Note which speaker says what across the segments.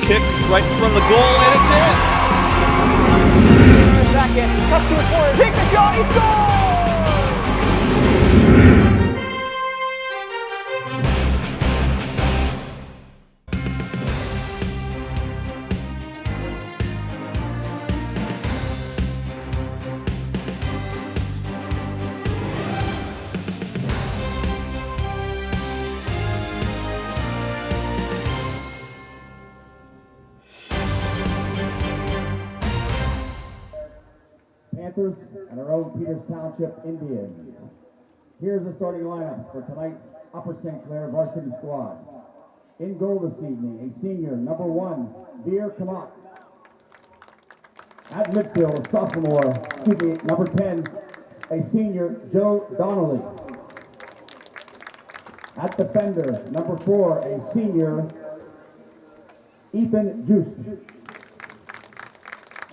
Speaker 1: kick right in front of the goal, and it's in.
Speaker 2: Second, cuts to his corner, takes the shot, he scores!
Speaker 3: Panthers and our own Peters Township Indians. Here's the starting lineups for tonight's Upper St. Clair varsity squad. In goal this evening, a senior, number 1, Veer Kamak. At midfield, a sophomore, number 10, a senior, Joe Donnelly. At defender, number 4, a senior, Ethan Just.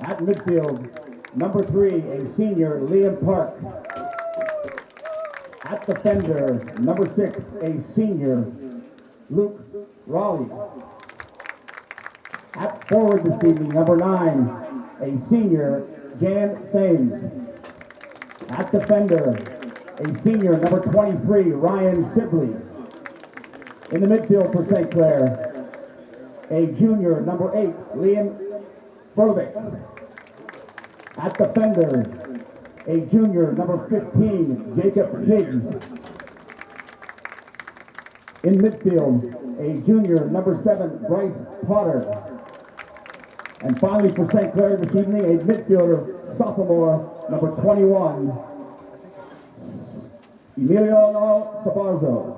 Speaker 3: At midfield, number 3, a senior, Liam Park. At defender, number 6, a senior, Luke Raleigh. At forward this evening, number 9, a senior, Jan Sames. At defender, a senior, number 23, Ryan Sibley. In the midfield for St. Clair, a junior, number 8, Liam Burbick. At defender, a junior, number 15, Jacob Higgs. In midfield, a junior, number 7, Bryce Potter. And finally for St. Clair this evening, a midfielder, sophomore, number 21, Emiliano Sabarzo.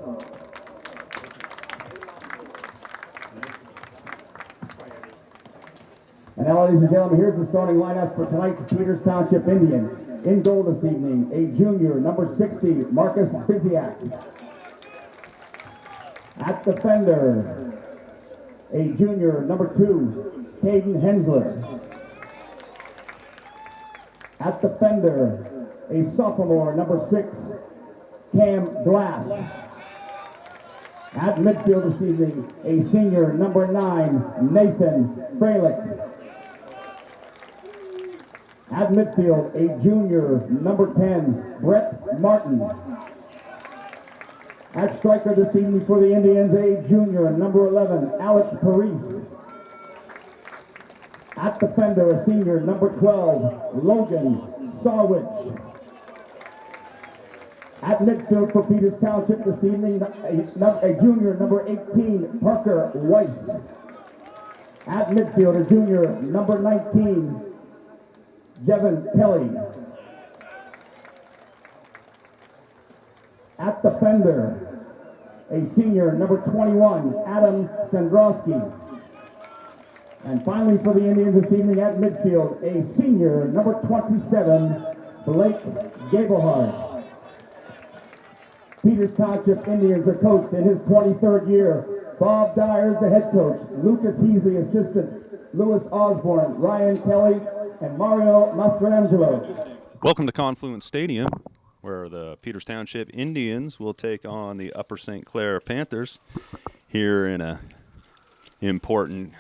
Speaker 3: And now, ladies and gentlemen, here's the starting lineup for tonight's Peters Township Indians. In goal this evening, a junior, number 60, Marcus Biziak. At defender, a junior, number 2, Caden Hensler. At defender, a sophomore, number 6, Cam Glass. At midfield this evening, a senior, number 9, Nathan Fralick. At midfield, a junior, number 10, Brett Martin. At striker this evening for the Indians, a junior, number 11, Alex Paris. At defender, a senior, number 12, Logan Sawich. At midfield for Peters Township this evening, a junior, number 18, Parker Weiss. At midfield, a junior, number 19, Jevin Kelly. At defender, a senior, number 21, Adam Sandrowski. And finally for the Indians this evening at midfield, a senior, number 27, Blake Gablehard. Peters Township Indians are coached in his 23rd year. Bob Dyer is the head coach, Lucas Heasley assistant, Lewis Osborne, Ryan Kelly, and Mario Mastrangelo.
Speaker 1: Welcome to Confluence Stadium, where the Peters Township Indians will take on the Upper St. Clair Panthers here in a important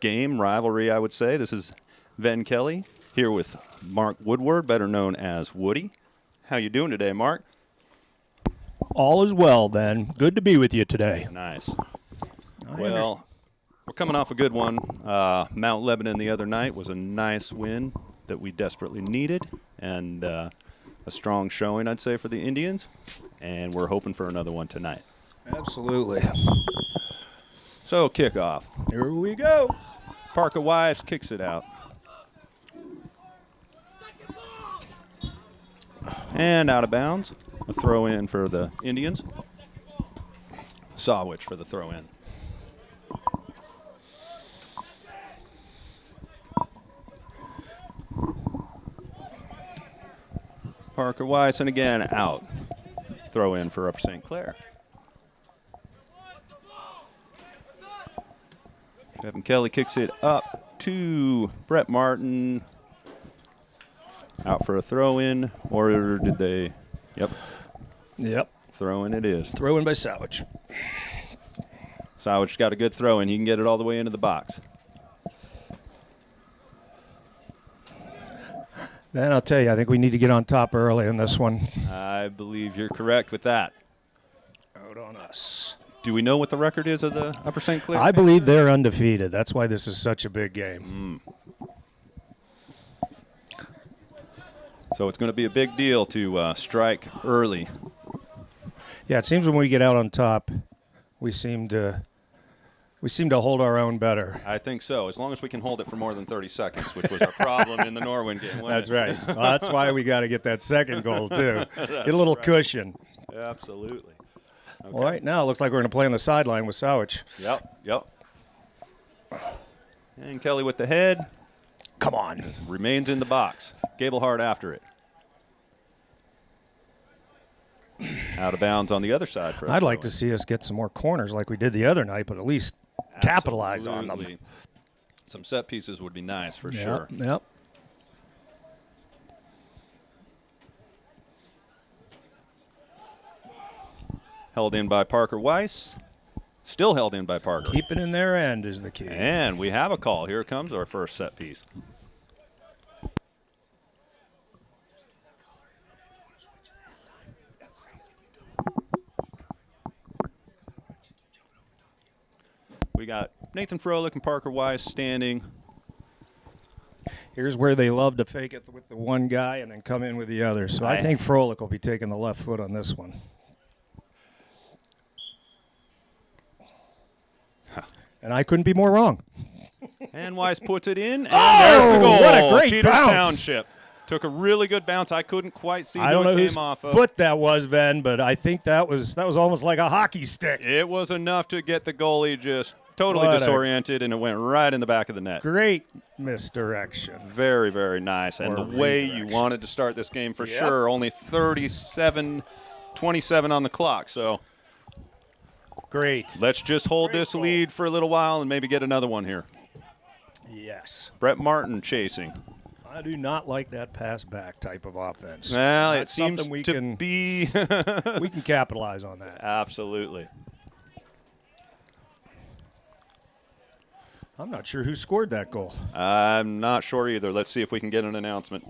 Speaker 1: game, rivalry, I would say. This is Ven Kelly here with Mark Woodward, better known as Woody. How you doing today, Mark?
Speaker 4: All is well, then. Good to be with you today.
Speaker 1: Nice. Well, we're coming off a good one. Mount Lebanon the other night was a nice win that we desperately needed, and a strong showing, I'd say, for the Indians, and we're hoping for another one tonight.
Speaker 4: Absolutely.
Speaker 1: So, kickoff.
Speaker 4: Here we go.
Speaker 1: Parker Weiss kicks it out. And out of bounds. A throw in for the Indians. Sawich for the throw in. Parker Weiss, and again out. Throw in for Upper St. Clair. Kevin Kelly kicks it up to Brett Martin. Out for a throw in, or did they? Yep. Throw in it is.
Speaker 4: Throw in by Sowich.
Speaker 1: Sowich got a good throw in. He can get it all the way into the box.
Speaker 4: Then I'll tell you, I think we need to get on top early in this one.
Speaker 1: I believe you're correct with that.
Speaker 4: Out on us.
Speaker 1: Do we know what the record is of the Upper St. Clair?
Speaker 4: I believe they're undefeated. That's why this is such a big game.
Speaker 1: So it's going to be a big deal to strike early.
Speaker 4: Yeah, it seems when we get out on top, we seem to hold our own better.
Speaker 1: I think so, as long as we can hold it for more than 30 seconds, which was our problem in the Norwin game.
Speaker 4: That's right. Well, that's why we got to get that second goal, too. Get a little cushion.
Speaker 1: Absolutely. Okay.
Speaker 4: Well, right now, it looks like we're going to play on the sideline with Sowich.
Speaker 1: Yep. And Kelly with the head.
Speaker 4: Come on.
Speaker 1: Remains in the box. Gablehart after it. Out of bounds on the other side. For
Speaker 4: I'd like to see us get some more corners like we did the other night, but at least capitalize on them.
Speaker 1: Some set pieces would be nice for sure.
Speaker 4: Yep.
Speaker 1: Held in by Parker Weiss. Still held in by Parker.
Speaker 4: Keep it in their end is the key.
Speaker 1: And we have a call. Here comes our first set piece. We got Nathan Froelich and Parker Weiss standing.
Speaker 4: Here's where they love to fake it with the one guy and then come in with the other. So I think Froelich will be taking the left foot on this one. And I couldn't be more wrong.
Speaker 1: And Weiss puts it in, and there's the goal.
Speaker 4: What a great
Speaker 1: Peters
Speaker 4: bounce.
Speaker 1: Township took a really good bounce. I couldn't quite see
Speaker 4: I don't
Speaker 1: who
Speaker 4: know
Speaker 1: it
Speaker 4: whose
Speaker 1: came off of.
Speaker 4: foot that was, Ben, but I think that was almost like a hockey stick.
Speaker 1: It was enough to get the goalie just totally disoriented, and it went right in the back of the net.
Speaker 4: Great misdirection.
Speaker 1: Very, very nice. And
Speaker 4: Or
Speaker 1: the way you
Speaker 4: redirection.
Speaker 1: wanted to start this game for
Speaker 4: Yep.
Speaker 1: sure. Only 27 on the clock. So
Speaker 4: Great.
Speaker 1: let's just hold
Speaker 4: Great
Speaker 1: this
Speaker 4: goal.
Speaker 1: lead for a little while and maybe get another one here.
Speaker 4: Yes.
Speaker 1: Brett Martin chasing.
Speaker 4: I do not like that pass back type of offense.
Speaker 1: Well, it
Speaker 4: That's
Speaker 1: seems
Speaker 4: something we
Speaker 1: to
Speaker 4: can
Speaker 1: be.
Speaker 4: we can capitalize on that.
Speaker 1: Absolutely.
Speaker 4: I'm not sure who scored that goal.
Speaker 1: I'm not sure either. Let's see if we can get an announcement.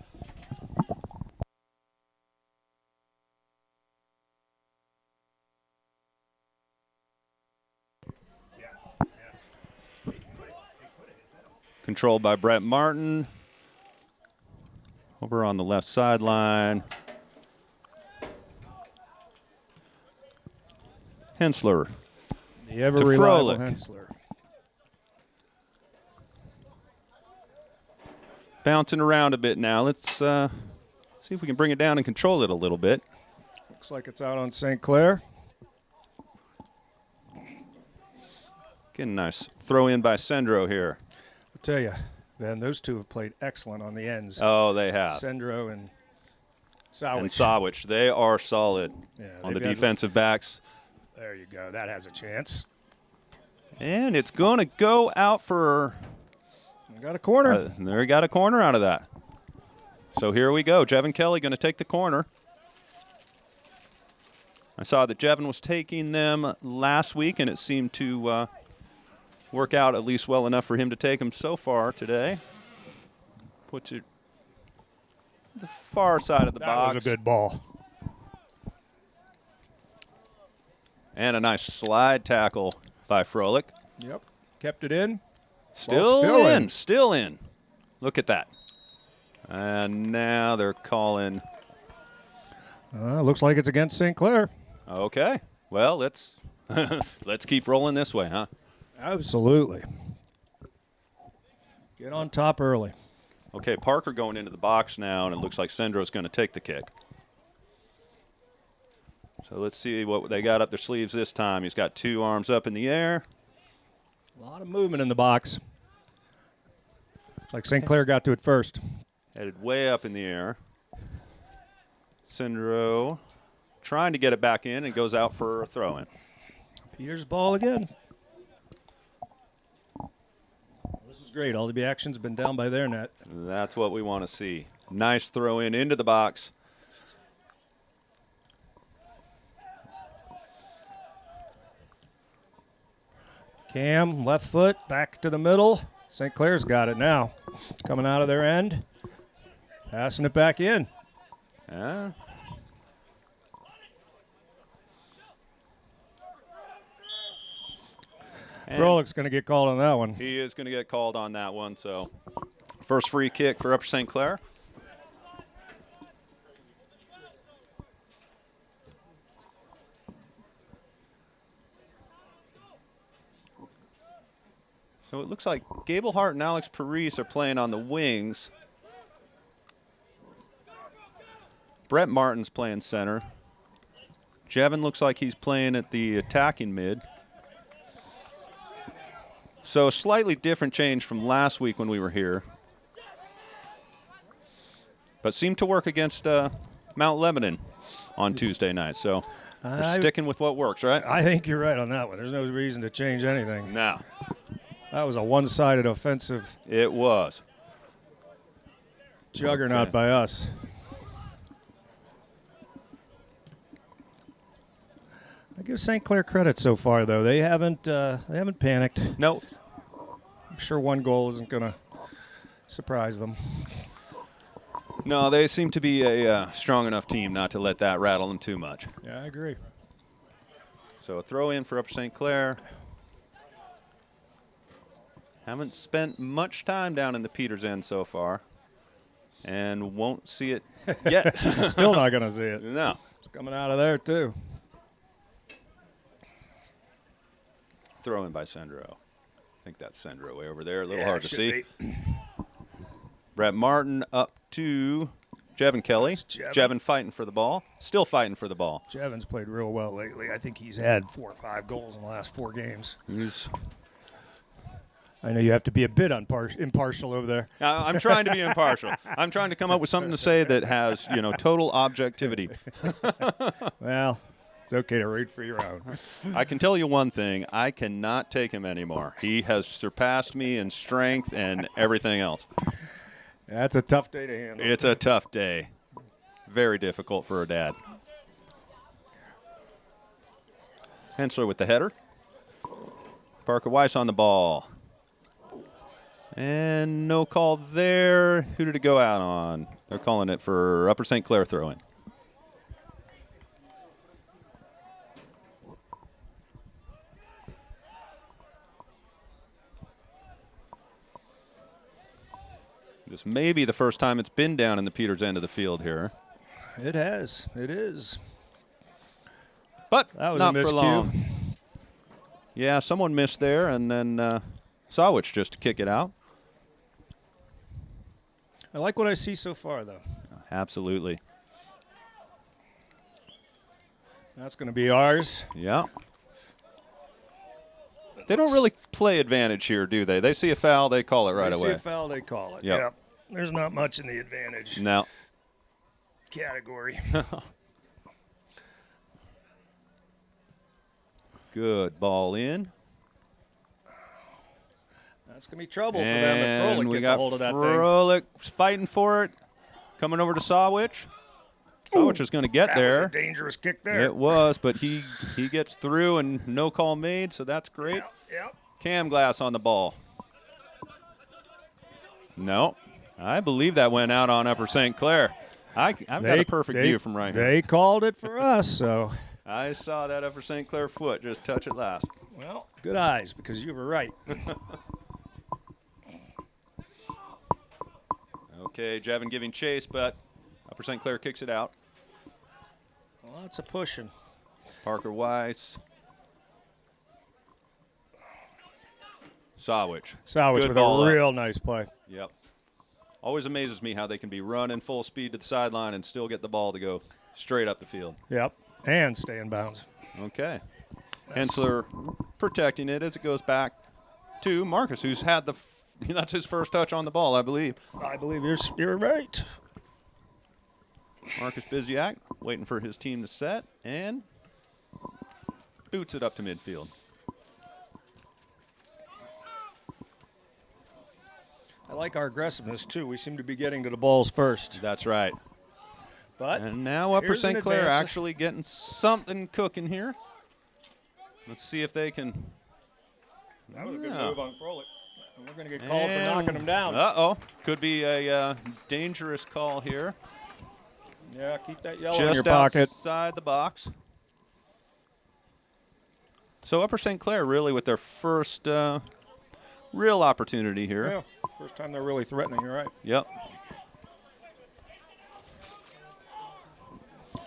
Speaker 1: Controlled by Brett Martin. Over on the left sideline. Hensler.
Speaker 4: The ever
Speaker 1: To
Speaker 4: reliable
Speaker 1: Froelich.
Speaker 4: Hensler.
Speaker 1: Bouncing around a bit now. Let's see if we can bring it down and control it a little bit.
Speaker 4: Looks like it's out on St. Clair.
Speaker 1: Getting a nice throw in by Sendro here.
Speaker 4: I'll tell you, Ben, those two have played excellent on the ends.
Speaker 1: Oh, they have.
Speaker 4: Sendro and Sowich.
Speaker 1: And Sawich, they are solid
Speaker 4: Yeah,
Speaker 1: on the
Speaker 4: they've got-
Speaker 1: defensive backs.
Speaker 4: There you go. That has a chance.
Speaker 1: And it's going to go out for
Speaker 4: We got a corner.
Speaker 1: there, got a corner out of that. So here we go. Jevin Kelly going to take the corner. I saw that Jevin was taking them last week, and it seemed to work out at least well enough for him to take them so far today. Puts it the far side of the
Speaker 4: That
Speaker 1: box.
Speaker 4: was a good ball.
Speaker 1: And a nice slide tackle by Froelich.
Speaker 4: Yep. Kept it in.
Speaker 1: Still,
Speaker 4: still
Speaker 1: in,
Speaker 4: in.
Speaker 1: still in. Look at that. And now they're calling.
Speaker 4: Looks like it's against St. Clair.
Speaker 1: Okay. Well, let's let's keep rolling this way, huh?
Speaker 4: Absolutely. Get on top early.
Speaker 1: Okay, Parker going into the box now, and it looks like Sendro's going to take the kick. So let's see what they got up their sleeves this time. He's got two arms up in the air.
Speaker 4: A lot of movement in the box. Looks like St. Clair got to it first.
Speaker 1: Headed way up in the air. Sendro trying to get it back in and goes out for a throw-in.
Speaker 4: Peters' ball again. This is great. All the action's been down by their net.
Speaker 1: That's what we want to see. Nice throw-in into the box.
Speaker 4: Cam, left foot, back to the middle. St. Clair's got it now. Coming out of their end. Passing it back in.
Speaker 1: Yeah.
Speaker 4: Froelic's going to get called on that one.
Speaker 1: He is going to get called on that one. So, first free kick for Upper St. Clair. So it looks like Gable Hart and Alex Parise are playing on the wings. Brett Martin's playing center. Jevin looks like he's playing at the attacking mid. So a slightly different change from last week when we were here. But seemed to work against Mount Lebanon on Tuesday night. So we're sticking with what works, right?
Speaker 4: I think you're right on that one. There's no reason to change anything.
Speaker 1: No.
Speaker 4: That was a one-sided offensive
Speaker 1: It was.
Speaker 4: juggernaut by us. I give St. Clair credit so far, though. They haven't panicked.
Speaker 1: No.
Speaker 4: I'm sure one goal isn't going to surprise them.
Speaker 1: No, they seem to be a strong enough team not to let that rattle them too much.
Speaker 4: Yeah, I agree.
Speaker 1: So a throw in for Upper St. Clair. Haven't spent much time down in the Peters end so far. And won't see it yet.
Speaker 4: Still not going to see it.
Speaker 1: No.
Speaker 4: It's coming out of there, too.
Speaker 1: Throw in by Sendro. I think that's Sendro way over there. A little hard to see. Brett Martin up to Jevin Kelly. Jevin fighting for the ball. Still fighting for the ball.
Speaker 4: Jevin's played real well lately. I think he's had 4 or 5 goals in the last 4 games. I know you have to be a bit impartial over there.
Speaker 1: I'm trying to be impartial. I'm trying to come up with something to say that has, total objectivity.
Speaker 4: Well, it's okay to root for your own.
Speaker 1: I can tell you one thing. I cannot take him anymore. He has surpassed me in strength and everything else.
Speaker 4: That's a tough day to handle.
Speaker 1: It's a tough day. Very difficult for a dad. Hensler with the header. Parker Weiss on the ball. And no call there. Who did it go out on? They're calling it for Upper St. Clair throw-in. This may be the first time it's been down in the Peters end of the field here.
Speaker 4: It has. It is.
Speaker 1: But
Speaker 4: that was
Speaker 1: not
Speaker 4: a miscue.
Speaker 1: For long. Yeah, someone missed there, and then Sawich just to kick it out.
Speaker 4: I like what I see so far, though.
Speaker 1: Absolutely.
Speaker 4: That's going to be ours.
Speaker 1: Yeah. They don't really play advantage here, do they? They see a foul, they call it right away.
Speaker 4: They see a foul, they call it.
Speaker 1: Yep.
Speaker 4: There's not much in the advantage category.
Speaker 1: Good ball in.
Speaker 4: That's going to be trouble for them if Froelich gets a hold of that thing.
Speaker 1: Froelich fighting for it. Coming over to Sawich. Sawich is going to get there.
Speaker 4: That was a dangerous kick there.
Speaker 1: It was, but he gets through and no call made, so that's great.
Speaker 4: Yep.
Speaker 1: Cam Glass on the ball. No. I believe that went out on Upper St. Clair. I've got a perfect view from right here.
Speaker 4: They called it for us, so.
Speaker 1: I saw that Upper St. Clair foot just touch it last.
Speaker 4: Well, good eyes, because you were right.
Speaker 1: Okay, Jevin giving chase, but Upper St. Clair kicks it out.
Speaker 4: Lots of pushing.
Speaker 1: Parker Weiss. Sawich.
Speaker 4: Sawich with a real nice play.
Speaker 1: Yep. Always amazes me how they can be running full speed to the sideline and still get the ball to go straight up the field.
Speaker 4: Yep, and stay in bounds.
Speaker 1: Okay. Hensler protecting it as it goes back to Marcus, who's had that's his first touch on the ball, I believe.
Speaker 4: I believe you're right.
Speaker 1: Marcus Bizdiak waiting for his team to set and boots it up to midfield.
Speaker 4: I like our aggressiveness, too. We seem to be getting to the balls first.
Speaker 1: That's right. And now Upper
Speaker 4: here's
Speaker 1: St.
Speaker 4: an
Speaker 1: Clair
Speaker 4: advance.
Speaker 1: actually getting something cooking here. Let's see if they can.
Speaker 4: That was a good move on Froelich. We're going to get called for knocking him down.
Speaker 1: Uh-oh. Could be a dangerous call here.
Speaker 4: Yeah, keep that yellow
Speaker 1: Just
Speaker 4: in your pocket.
Speaker 1: outside the box. So Upper St. Clair really with their first real opportunity here.
Speaker 4: Yeah, first time they're really threatening, you're right.
Speaker 1: Yep.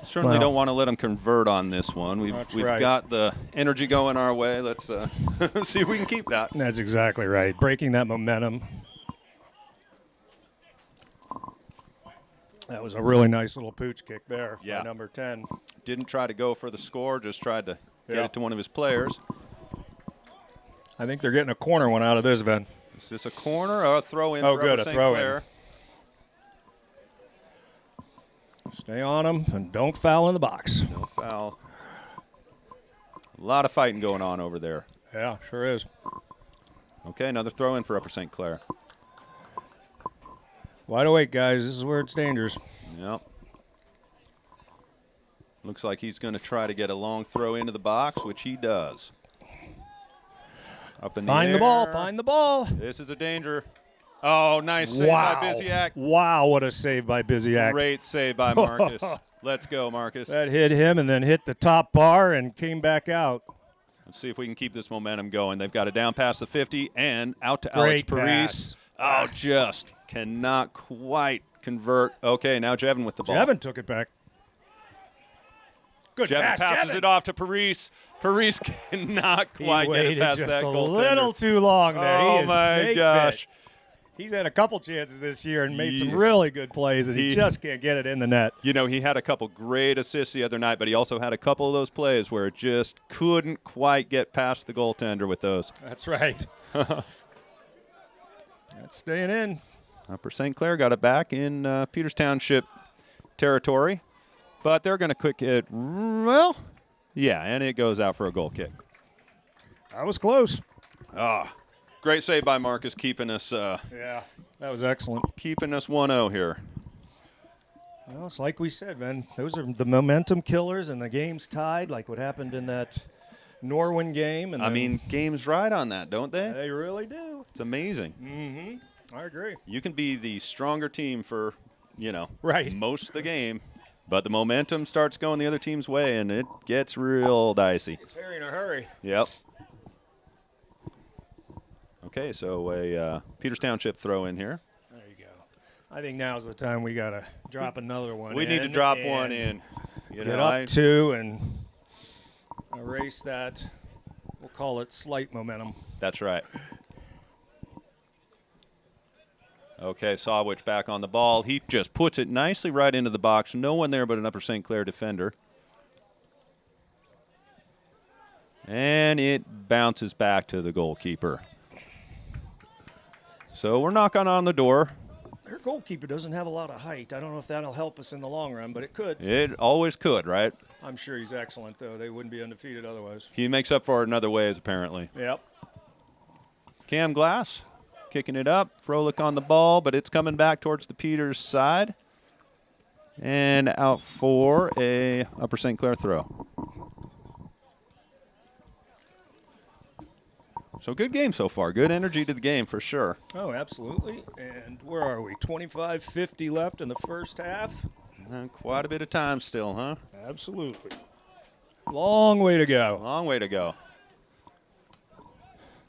Speaker 1: Certainly don't want to let them convert on this one. We've
Speaker 4: right.
Speaker 1: got the energy going our way. Let's see if we can keep that.
Speaker 4: That's exactly right. Breaking that momentum. That was a really nice little pooch kick there by number 10.
Speaker 1: Didn't try to go for the score, just tried to get
Speaker 4: Yeah.
Speaker 1: it to one of his players.
Speaker 4: I think they're getting a corner one out of this event.
Speaker 1: Is this a corner or a throw-in
Speaker 4: Oh,
Speaker 1: for
Speaker 4: good,
Speaker 1: Upper
Speaker 4: a
Speaker 1: St.
Speaker 4: throw-in.
Speaker 1: Clair?
Speaker 4: Stay on them and don't foul in the box.
Speaker 1: No foul. A lot of fighting going on over there.
Speaker 4: Yeah, sure is.
Speaker 1: Okay, another throw-in for Upper St. Clair.
Speaker 4: Wide awake, guys. This is where it's dangerous.
Speaker 1: Yep. Looks like he's going to try to get a long throw into the box, which he does. Up in
Speaker 4: Find
Speaker 1: the
Speaker 4: the ball.
Speaker 1: air.
Speaker 4: Find the ball.
Speaker 1: This is a danger. Oh, nice save
Speaker 4: Wow.
Speaker 1: by Biziak.
Speaker 4: Wow, what a save by Biziak.
Speaker 1: Great save by Marcus. Let's go, Marcus.
Speaker 4: That hit him and then hit the top bar and came back out.
Speaker 1: Let's see if we can keep this momentum going. They've got it down past the 50 and out to
Speaker 4: Great
Speaker 1: Alex Parise.
Speaker 4: pass.
Speaker 1: Oh, just cannot quite convert. Okay, now Jevin with the ball.
Speaker 4: Jevin took it back. Good
Speaker 1: Jevin
Speaker 4: pass,
Speaker 1: passes
Speaker 4: Jevin.
Speaker 1: it off to Parise. Parise cannot quite
Speaker 4: he
Speaker 1: get it
Speaker 4: waited
Speaker 1: past
Speaker 4: just
Speaker 1: that
Speaker 4: a
Speaker 1: goaltender.
Speaker 4: little too long there.
Speaker 1: Oh,
Speaker 4: He is
Speaker 1: my
Speaker 4: snake
Speaker 1: gosh.
Speaker 4: bit. He's had a couple chances this year and made some
Speaker 1: Yeah.
Speaker 4: really good plays, and he
Speaker 1: He-
Speaker 4: just can't get it in the net.
Speaker 1: You know, he had a couple great assists the other night, but he also had a couple of those plays where it just couldn't quite get past the goaltender with those.
Speaker 4: That's right. That's staying in.
Speaker 1: Upper St. Clair got it back in Peters Township territory, but they're going to kick it, well, yeah, and it goes out for a goal kick.
Speaker 4: That was close.
Speaker 1: Great save by Marcus, keeping us
Speaker 4: Yeah, that was excellent.
Speaker 1: 1-0 here.
Speaker 4: Well, it's like we said, man. Those are the momentum killers, and the game's tied, like what happened in that Norwin game. And
Speaker 1: I
Speaker 4: then
Speaker 1: mean, games ride on that, don't they?
Speaker 4: they really do.
Speaker 1: It's amazing.
Speaker 4: I agree.
Speaker 1: You can be the stronger team for,
Speaker 4: Right.
Speaker 1: most of the game, but the momentum starts going the other team's way, and it gets real dicey.
Speaker 4: It's Harry in a hurry.
Speaker 1: Yep. Okay, so a Peters Township throw in here.
Speaker 4: There you go. I think now's the time we got to drop another one
Speaker 1: We
Speaker 4: in.
Speaker 1: need to drop
Speaker 4: and
Speaker 1: one in. You
Speaker 4: Get
Speaker 1: know,
Speaker 4: up two and erase that. We'll call it slight momentum.
Speaker 1: That's right. Okay, Sawwich back on the ball. He just puts it nicely right into the box. No one there but an Upper St. Clair defender. And it bounces back to the goalkeeper. So we're knocking on the door.
Speaker 4: Their goalkeeper doesn't have a lot of height. I don't know if that'll help us in the long run, but it could.
Speaker 1: It always could, right?
Speaker 4: I'm sure he's excellent, though. They wouldn't be undefeated otherwise.
Speaker 1: He makes up for it in other ways, apparently.
Speaker 4: Yep.
Speaker 1: Cam Glass kicking it up. Froelich on the ball, but it's coming back towards the Peters side. And out for a Upper St. Clair throw. So good game so far. Good energy to the game for sure.
Speaker 4: Oh, absolutely. And where are we? 25:50 left in the first half.
Speaker 1: Quite a bit of time still, huh?
Speaker 4: Absolutely. Long way to go.
Speaker 1: Long way to go.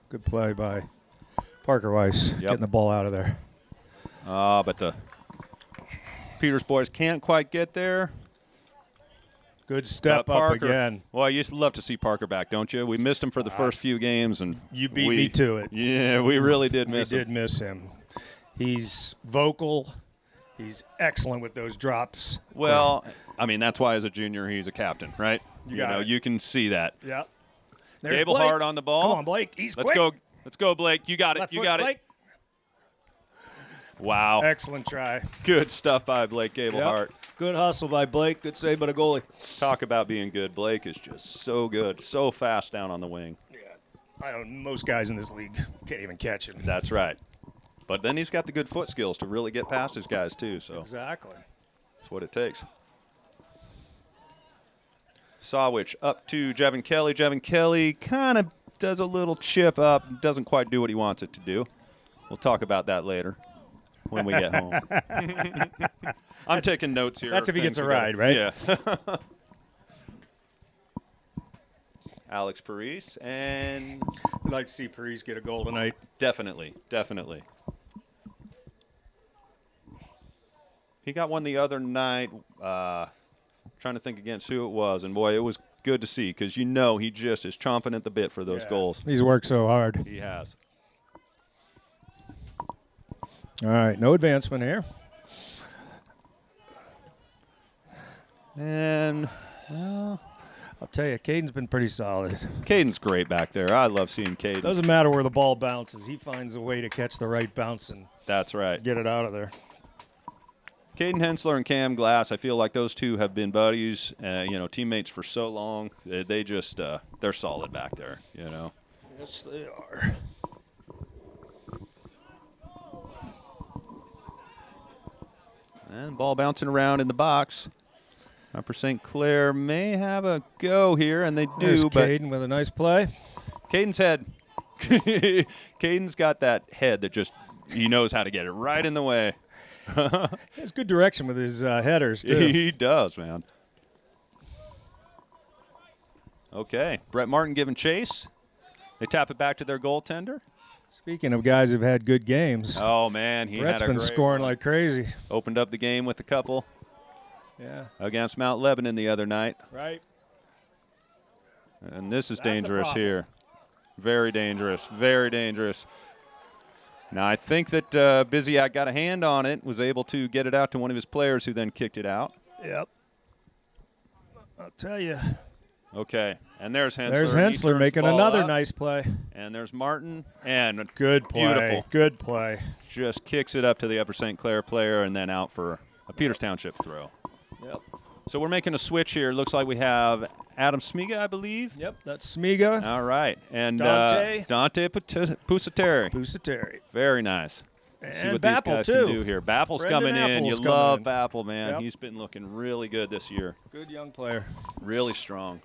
Speaker 4: Good play by Parker Weiss, getting the ball out of there.
Speaker 1: But the Peters boys can't quite get there.
Speaker 4: Good step up again.
Speaker 1: Well, you used to love to see Parker back, don't you? We missed him for the first few games, and
Speaker 4: You beat me to it.
Speaker 1: Yeah, we really did
Speaker 4: We
Speaker 1: miss him.
Speaker 4: did miss him. He's vocal. He's excellent with those drops.
Speaker 1: Well, I mean, that's why as a junior he's a captain, right? You
Speaker 4: got
Speaker 1: know,
Speaker 4: it.
Speaker 1: you can see that.
Speaker 4: Yep. There's
Speaker 1: Gable
Speaker 4: Blake.
Speaker 1: Hart on the ball.
Speaker 4: Come on, Blake. He's
Speaker 1: Let's
Speaker 4: quick.
Speaker 1: go. Let's go, Blake. You got it.
Speaker 4: Left
Speaker 1: You
Speaker 4: foot,
Speaker 1: got
Speaker 4: Blake.
Speaker 1: it. Wow.
Speaker 4: Excellent try.
Speaker 1: Good stuff by Blake Gable
Speaker 4: Yep.
Speaker 1: Hart.
Speaker 4: Good hustle by Blake. Good save by the goalie.
Speaker 1: Talk about being good. Blake is just so good, so fast down on the wing.
Speaker 4: I don't. Most guys in this league can't even catch him.
Speaker 1: That's right. But then he's got the good foot skills to really get past his guys too. So
Speaker 4: Exactly.
Speaker 1: that's what it takes. Sawwich up to Jevin Kelly. Jevin Kelly kind of does a little chip up, doesn't quite do what he wants it to do. We'll talk about that later when we get home. I'm taking notes here.
Speaker 4: That's if he gets a
Speaker 1: Things we
Speaker 4: ride, right?
Speaker 1: Yeah. Alex Parise, and
Speaker 4: I'd like to see Parise get a goal tonight.
Speaker 1: definitely. He got one the other night. Trying to think against who it was, and boy, it was good to see because he just is chomping at the bit for those goals.
Speaker 4: He's worked so hard.
Speaker 1: He has.
Speaker 4: All right, no advancement here.
Speaker 1: And well,
Speaker 4: I'll tell you, Caden's been pretty solid.
Speaker 1: Caden's great back there. I love seeing Caden.
Speaker 4: Doesn't matter where the ball bounces. He finds a way to catch the right bounce and
Speaker 1: That's right.
Speaker 4: get it out of there.
Speaker 1: Caden Hensler and Cam Glass, I feel like those two have been buddies, teammates for so long. They just, they're solid back there,
Speaker 4: Yes, they are.
Speaker 1: And ball bouncing around in the box. Upper St. Clair may have a go here, and they do.
Speaker 4: There's
Speaker 1: but
Speaker 4: Caden with a nice play.
Speaker 1: Caden's head. Caden's got that head that just, he knows how to get it right in the way.
Speaker 4: He has good direction with his headers, too.
Speaker 1: He does, man. Okay, Brett Martin giving chase. They tap it back to their goaltender.
Speaker 4: Speaking of guys who've had good games,
Speaker 1: Oh, man, he
Speaker 4: Brett's
Speaker 1: had a
Speaker 4: been
Speaker 1: great
Speaker 4: scoring
Speaker 1: one.
Speaker 4: like crazy.
Speaker 1: Opened up the game with a couple
Speaker 4: Yeah,
Speaker 1: against Mount Lebanon the other night.
Speaker 4: right.
Speaker 1: And this is
Speaker 4: That's a
Speaker 1: dangerous
Speaker 4: problem.
Speaker 1: here. Very dangerous, very dangerous. Now, I think that Biziak got a hand on it, was able to get it out to one of his players who then kicked it out.
Speaker 4: Yep. I'll tell you.
Speaker 1: Okay, and there's Hensler.
Speaker 4: There's
Speaker 1: He
Speaker 4: Hensler
Speaker 1: turns
Speaker 4: making
Speaker 1: the ball
Speaker 4: another
Speaker 1: up.
Speaker 4: nice play.
Speaker 1: And there's Martin. And
Speaker 4: Good play.
Speaker 1: Beautiful.
Speaker 4: Good play.
Speaker 1: Just kicks it up to the Upper St. Clair player and then out for a Peters Township throw.
Speaker 4: Yep.
Speaker 1: So we're making a switch here. Looks like we have Adam Smiga, I believe.
Speaker 4: Yep, that's Smiga.
Speaker 1: All right. And
Speaker 4: Dante.
Speaker 1: Dante Pusateri.
Speaker 4: Pusateri.
Speaker 1: Very nice. Let's see
Speaker 4: And
Speaker 1: what
Speaker 4: Bappel,
Speaker 1: these guys
Speaker 4: too.
Speaker 1: can do here. Bappel's
Speaker 4: Brendan
Speaker 1: coming in.
Speaker 4: Apple's
Speaker 1: You
Speaker 4: coming
Speaker 1: love
Speaker 4: in.
Speaker 1: Bappel, man.
Speaker 4: Yep.
Speaker 1: He's been looking really good this year.
Speaker 4: Good young player.
Speaker 1: Really strong.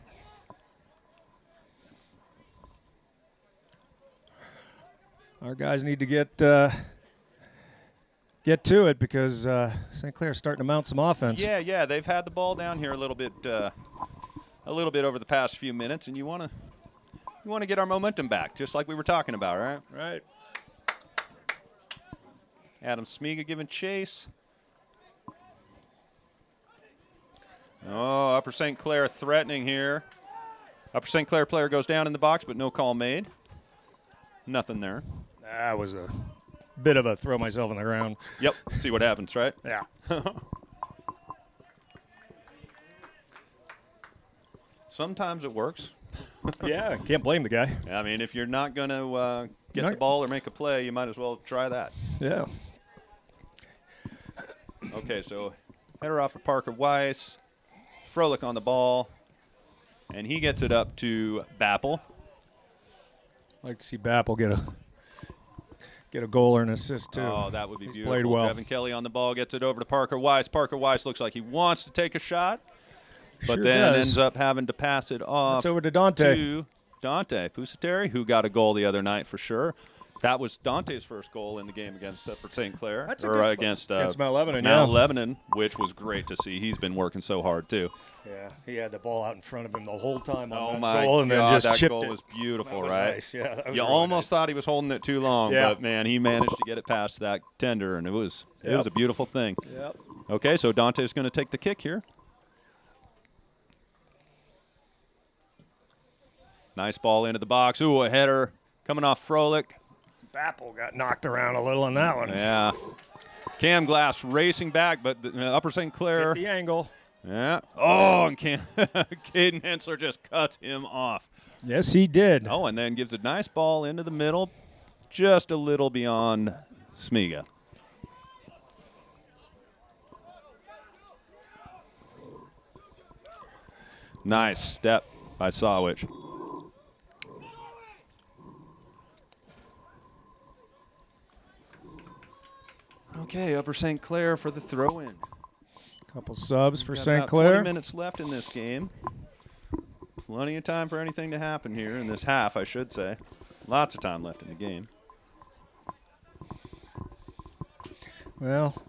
Speaker 4: Our guys need to get to it because St. Clair's starting to mount some offense.
Speaker 1: Yeah. They've had the ball down here a little bit over the past few minutes, and you want to get our momentum back, just like we were talking about, right?
Speaker 4: Right.
Speaker 1: Adam Smiga giving chase. Oh, Upper St. Clair threatening here. Upper St. Clair player goes down in the box, but no call made. Nothing there.
Speaker 4: That was a bit of a throw myself on the ground.
Speaker 1: Yep. See what happens, right?
Speaker 4: Yeah.
Speaker 1: Sometimes it works.
Speaker 4: Yeah, can't blame the guy.
Speaker 1: I mean, if you're not going to get
Speaker 4: Not-
Speaker 1: the ball or make a play, you might as well try that.
Speaker 4: Yeah.
Speaker 1: Okay, so header off for Parker Weiss. Froelich on the ball. And he gets it up to Bappel.
Speaker 4: Like to see Bappel get a goal or an assist too.
Speaker 1: Oh, that would be
Speaker 4: He's
Speaker 1: beautiful.
Speaker 4: played well.
Speaker 1: Devin Kelly on the ball gets it over to Parker Weiss. Parker Weiss looks like he wants to take a shot, but
Speaker 4: Sure
Speaker 1: then
Speaker 4: does.
Speaker 1: ends up having to pass it off
Speaker 4: It's over to Dante.
Speaker 1: to Dante Pusateri, who got a goal the other night for sure. That was Dante's first goal in the game against Upper St. Clair,
Speaker 4: That's a
Speaker 1: or
Speaker 4: good-
Speaker 1: against
Speaker 4: Against Mount Lebanon,
Speaker 1: Mount
Speaker 4: yeah.
Speaker 1: Lebanon, which was great to see. He's been working so hard too.
Speaker 4: Yeah, he had the ball out in front of him the whole time on
Speaker 1: Oh
Speaker 4: that
Speaker 1: my
Speaker 4: goal and
Speaker 1: God,
Speaker 4: then just
Speaker 1: that
Speaker 4: chipped
Speaker 1: goal
Speaker 4: it.
Speaker 1: was beautiful,
Speaker 4: That was
Speaker 1: right?
Speaker 4: nice. Yeah, that was
Speaker 1: You
Speaker 4: really
Speaker 1: almost
Speaker 4: nice.
Speaker 1: thought he was holding it too long,
Speaker 4: Yeah.
Speaker 1: but man, he managed to get it past that tender, and it was
Speaker 4: Yep.
Speaker 1: a beautiful thing.
Speaker 4: Yep.
Speaker 1: Okay, so Dante's going to take the kick here. Nice ball into the box. Ooh, a header coming off Froelich.
Speaker 4: Bappel got knocked around a little on that one.
Speaker 1: Yeah. Cam Glass racing back, but Upper St. Clair.
Speaker 4: Hit the angle.
Speaker 1: Yeah. Oh, and Caden Hensler just cuts him off.
Speaker 4: Yes, he did.
Speaker 1: Oh, and then gives a nice ball into the middle, just a little beyond Smiga. Nice step by Sawich. Okay, Upper St. Clair for the throw-in.
Speaker 4: Couple subs for
Speaker 1: Got
Speaker 4: St.
Speaker 1: about
Speaker 4: Clair.
Speaker 1: 20 minutes left in this game. plenty of time for anything to happen here in this half, I should say. Lots of time left in the game.
Speaker 4: Well,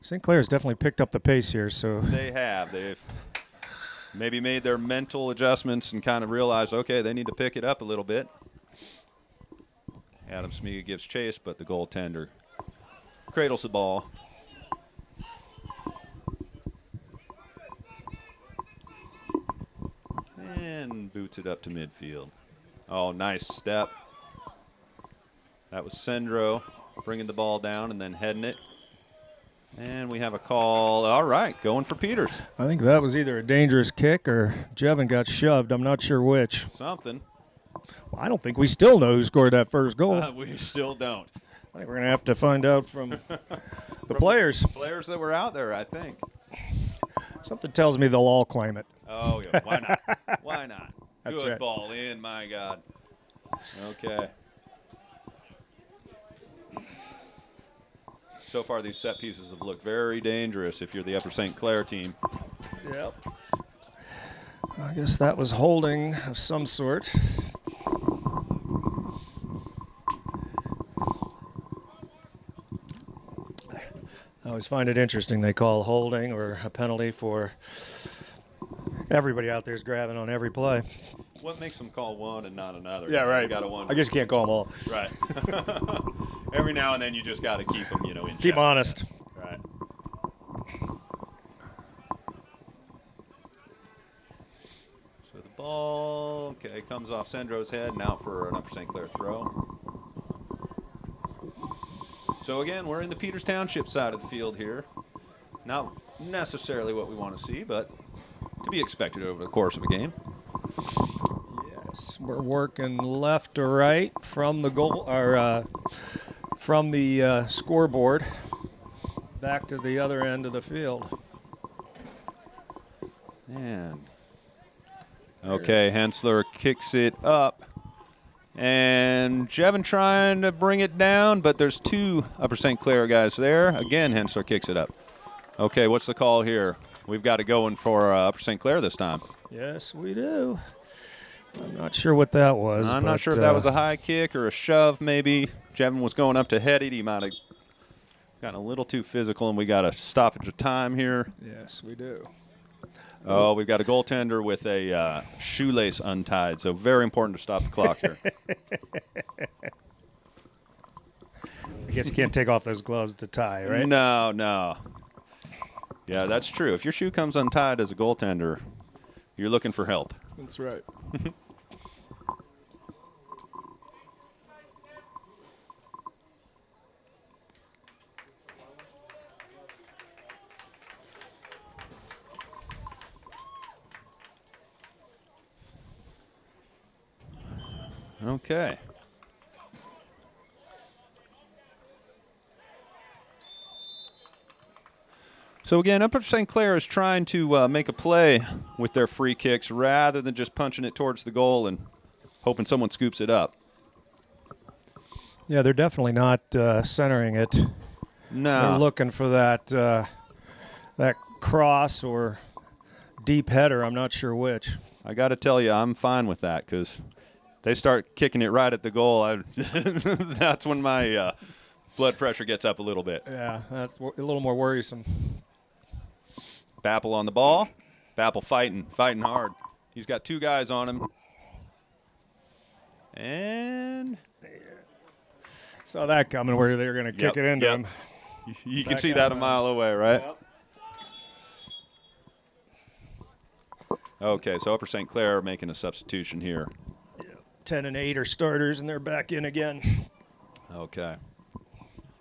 Speaker 4: St. Clair's definitely picked up the pace here, so.
Speaker 1: They have. They've maybe made their mental adjustments and kind of realized, okay, they need to pick it up a little bit. Adam Smiga gives chase, but the goaltender cradles the ball. And boots it up to midfield. Oh, nice step. That was Sendro bringing the ball down and then heading it. And we have a call. All right, going for Peters.
Speaker 4: I think that was either a dangerous kick or Jevin got shoved. I'm not sure which.
Speaker 1: Something.
Speaker 4: Well, I don't think we still know who scored that first goal.
Speaker 1: We still don't.
Speaker 4: I think we're going to have to find out from the players.
Speaker 1: Players that were out there, I think.
Speaker 4: Something tells me they'll all claim it.
Speaker 1: Oh, yeah. Why not? Why not?
Speaker 4: That's
Speaker 1: Good
Speaker 4: right.
Speaker 1: ball in, my God. Okay. So far, these set pieces have looked very dangerous if you're the Upper St. Clair team.
Speaker 4: Yep. I guess that was holding of some sort. I always find it interesting they call holding or a penalty for everybody out there is grabbing on every play.
Speaker 1: What makes them call one and not another?
Speaker 4: Yeah, right.
Speaker 1: You gotta wonder.
Speaker 4: I guess you can't call them all.
Speaker 1: Right. Every now and then you just got to keep them, in
Speaker 4: Keep
Speaker 1: check.
Speaker 4: honest.
Speaker 1: Right. So the ball, okay, comes off Sendro's head and out for an Upper St. Clair throw. So again, we're in the Peters Township side of the field here. Not necessarily what we want to see, but to be expected over the course of a game.
Speaker 4: Yes, we're working left to right from the goal, or from the scoreboard back to the other end of the field.
Speaker 1: And okay, Hensler kicks it up. And Jevin trying to bring it down, but there's two Upper St. Clair guys there. Again, Hensler kicks it up. Okay, what's the call here? We've got it going for Upper St. Clair this time.
Speaker 4: Yes, we do. I'm not sure what that was.
Speaker 1: I'm not sure if that was a high kick or a shove maybe. Jevin was going up to head it. He might have gotten a little too physical, and we got a stoppage of time here.
Speaker 4: Yes, we do.
Speaker 1: Oh, we've got a goaltender with a shoelace untied, so very important to stop the clock here.
Speaker 4: I guess you can't take off those gloves to tie, right?
Speaker 1: No. Yeah, that's true. If your shoe comes untied as a goaltender, you're looking for help.
Speaker 4: That's right.
Speaker 1: Okay. So again, Upper St. Clair is trying to make a play with their free kicks rather than just punching it towards the goal and hoping someone scoops it up.
Speaker 4: Yeah, they're definitely not centering it.
Speaker 1: No.
Speaker 4: They're looking for that cross or deep header. I'm not sure which.
Speaker 1: I got to tell you, I'm fine with that because they start kicking it right at the goal. That's when my blood pressure gets up a little bit.
Speaker 4: Yeah, that's a little more worrisome.
Speaker 1: Bappel on the ball. Bappel fighting hard. He's got two guys on him. And
Speaker 4: saw that coming where they were going to kick it into him.
Speaker 1: You can
Speaker 4: Back
Speaker 1: see
Speaker 4: out
Speaker 1: that
Speaker 4: of
Speaker 1: a mile away, right?
Speaker 4: Yep.
Speaker 1: Okay, so Upper St. Clair making a substitution here.
Speaker 4: 10 and 8 are starters, and they're back in again.
Speaker 1: Okay.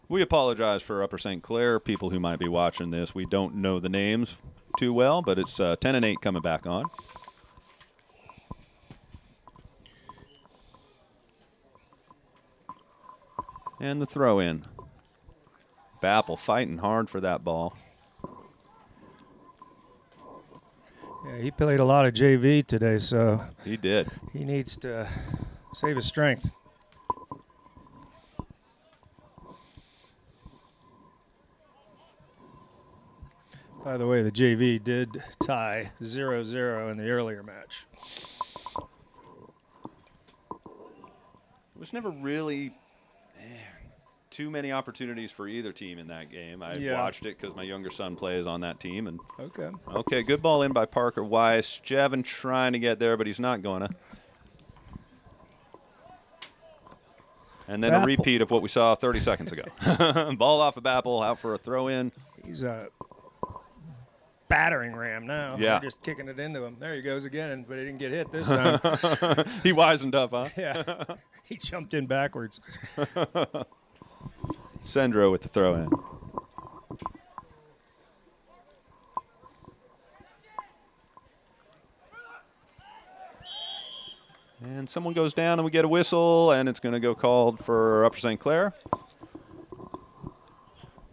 Speaker 1: We apologize for Upper St. Clair, people who might be watching this. We don't know the names too well, but it's 10 and 8 coming back on. And the throw in. Bappel fighting hard for that ball.
Speaker 4: Yeah, he played a lot of JV today, so
Speaker 1: He did.
Speaker 4: he needs to save his strength. By the way, the JV did tie 0-0 in the earlier match.
Speaker 1: was never really too many opportunities for either team in that game. I watched it because my younger son plays on that team. And okay, good ball in by Parker Weiss. Jevin trying to get there, but he's not going to. And then a repeat of what we saw 30 seconds ago. Ball off of Bappel, out for a throw in.
Speaker 4: He's a battering ram now.
Speaker 1: Yeah.
Speaker 4: They're just kicking it into him. There he goes again, but he didn't get hit this time.
Speaker 1: He wisened up, huh?
Speaker 4: Yeah. He jumped in backwards.
Speaker 1: Sendro with the throw in. And someone goes down and we get a whistle, and it's going to go called for Upper St. Clair.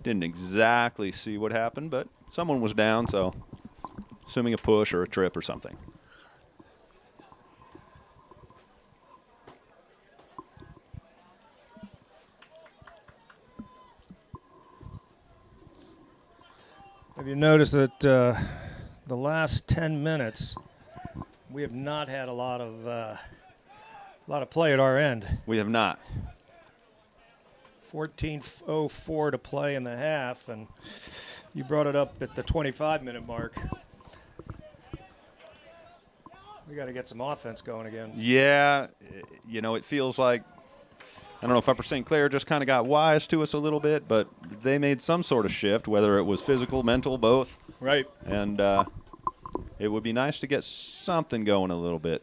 Speaker 1: Didn't exactly see what happened, but someone was down, so assuming a push or a trip or something.
Speaker 4: Have you noticed that the last 10 minutes, we have not had a lot of play at our end.
Speaker 1: We have not.
Speaker 4: 14:04 to play in the half, and you brought it up at the 25-minute mark. We got to get some offense going again.
Speaker 1: Yeah, you know, it feels like, I don't know if Upper St. Clair just kind of got wise to us a little bit, but they made some sort of shift, whether it was physical, mental, both.
Speaker 4: Right.
Speaker 1: And it would be nice to get something going a little bit.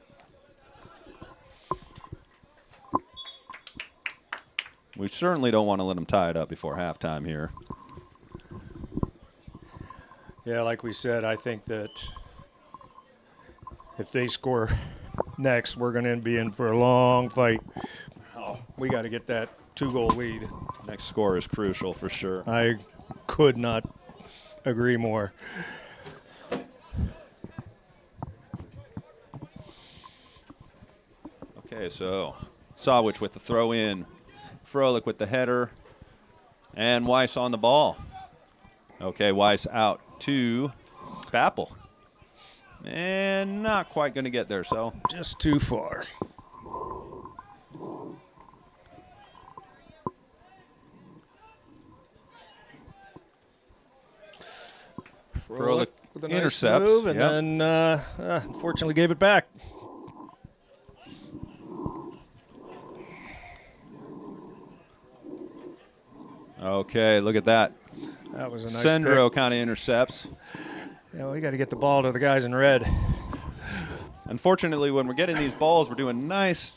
Speaker 1: We certainly don't want to let them tie it up before halftime here.
Speaker 4: Yeah, like we said, I think that if they score next, we're going to be in for a long fight. We got to get that 2-goal lead.
Speaker 1: Next score is crucial for sure.
Speaker 4: I could not agree more.
Speaker 1: Okay, so Sawich with the throw in, Froelich with the header, and Weiss on the ball. Okay, Weiss out to Bappel. And not quite going to get there, so.
Speaker 4: Just too far.
Speaker 1: Froelich
Speaker 4: with a nice
Speaker 1: intercepts,
Speaker 4: move, and then unfortunately gave it back.
Speaker 1: Okay, look at that.
Speaker 4: That was a nice
Speaker 1: Sendro
Speaker 4: pick.
Speaker 1: kind of intercepts.
Speaker 4: Yeah, we got to get the ball to the guys in red.
Speaker 1: Unfortunately, when we're getting these balls, we're doing nice,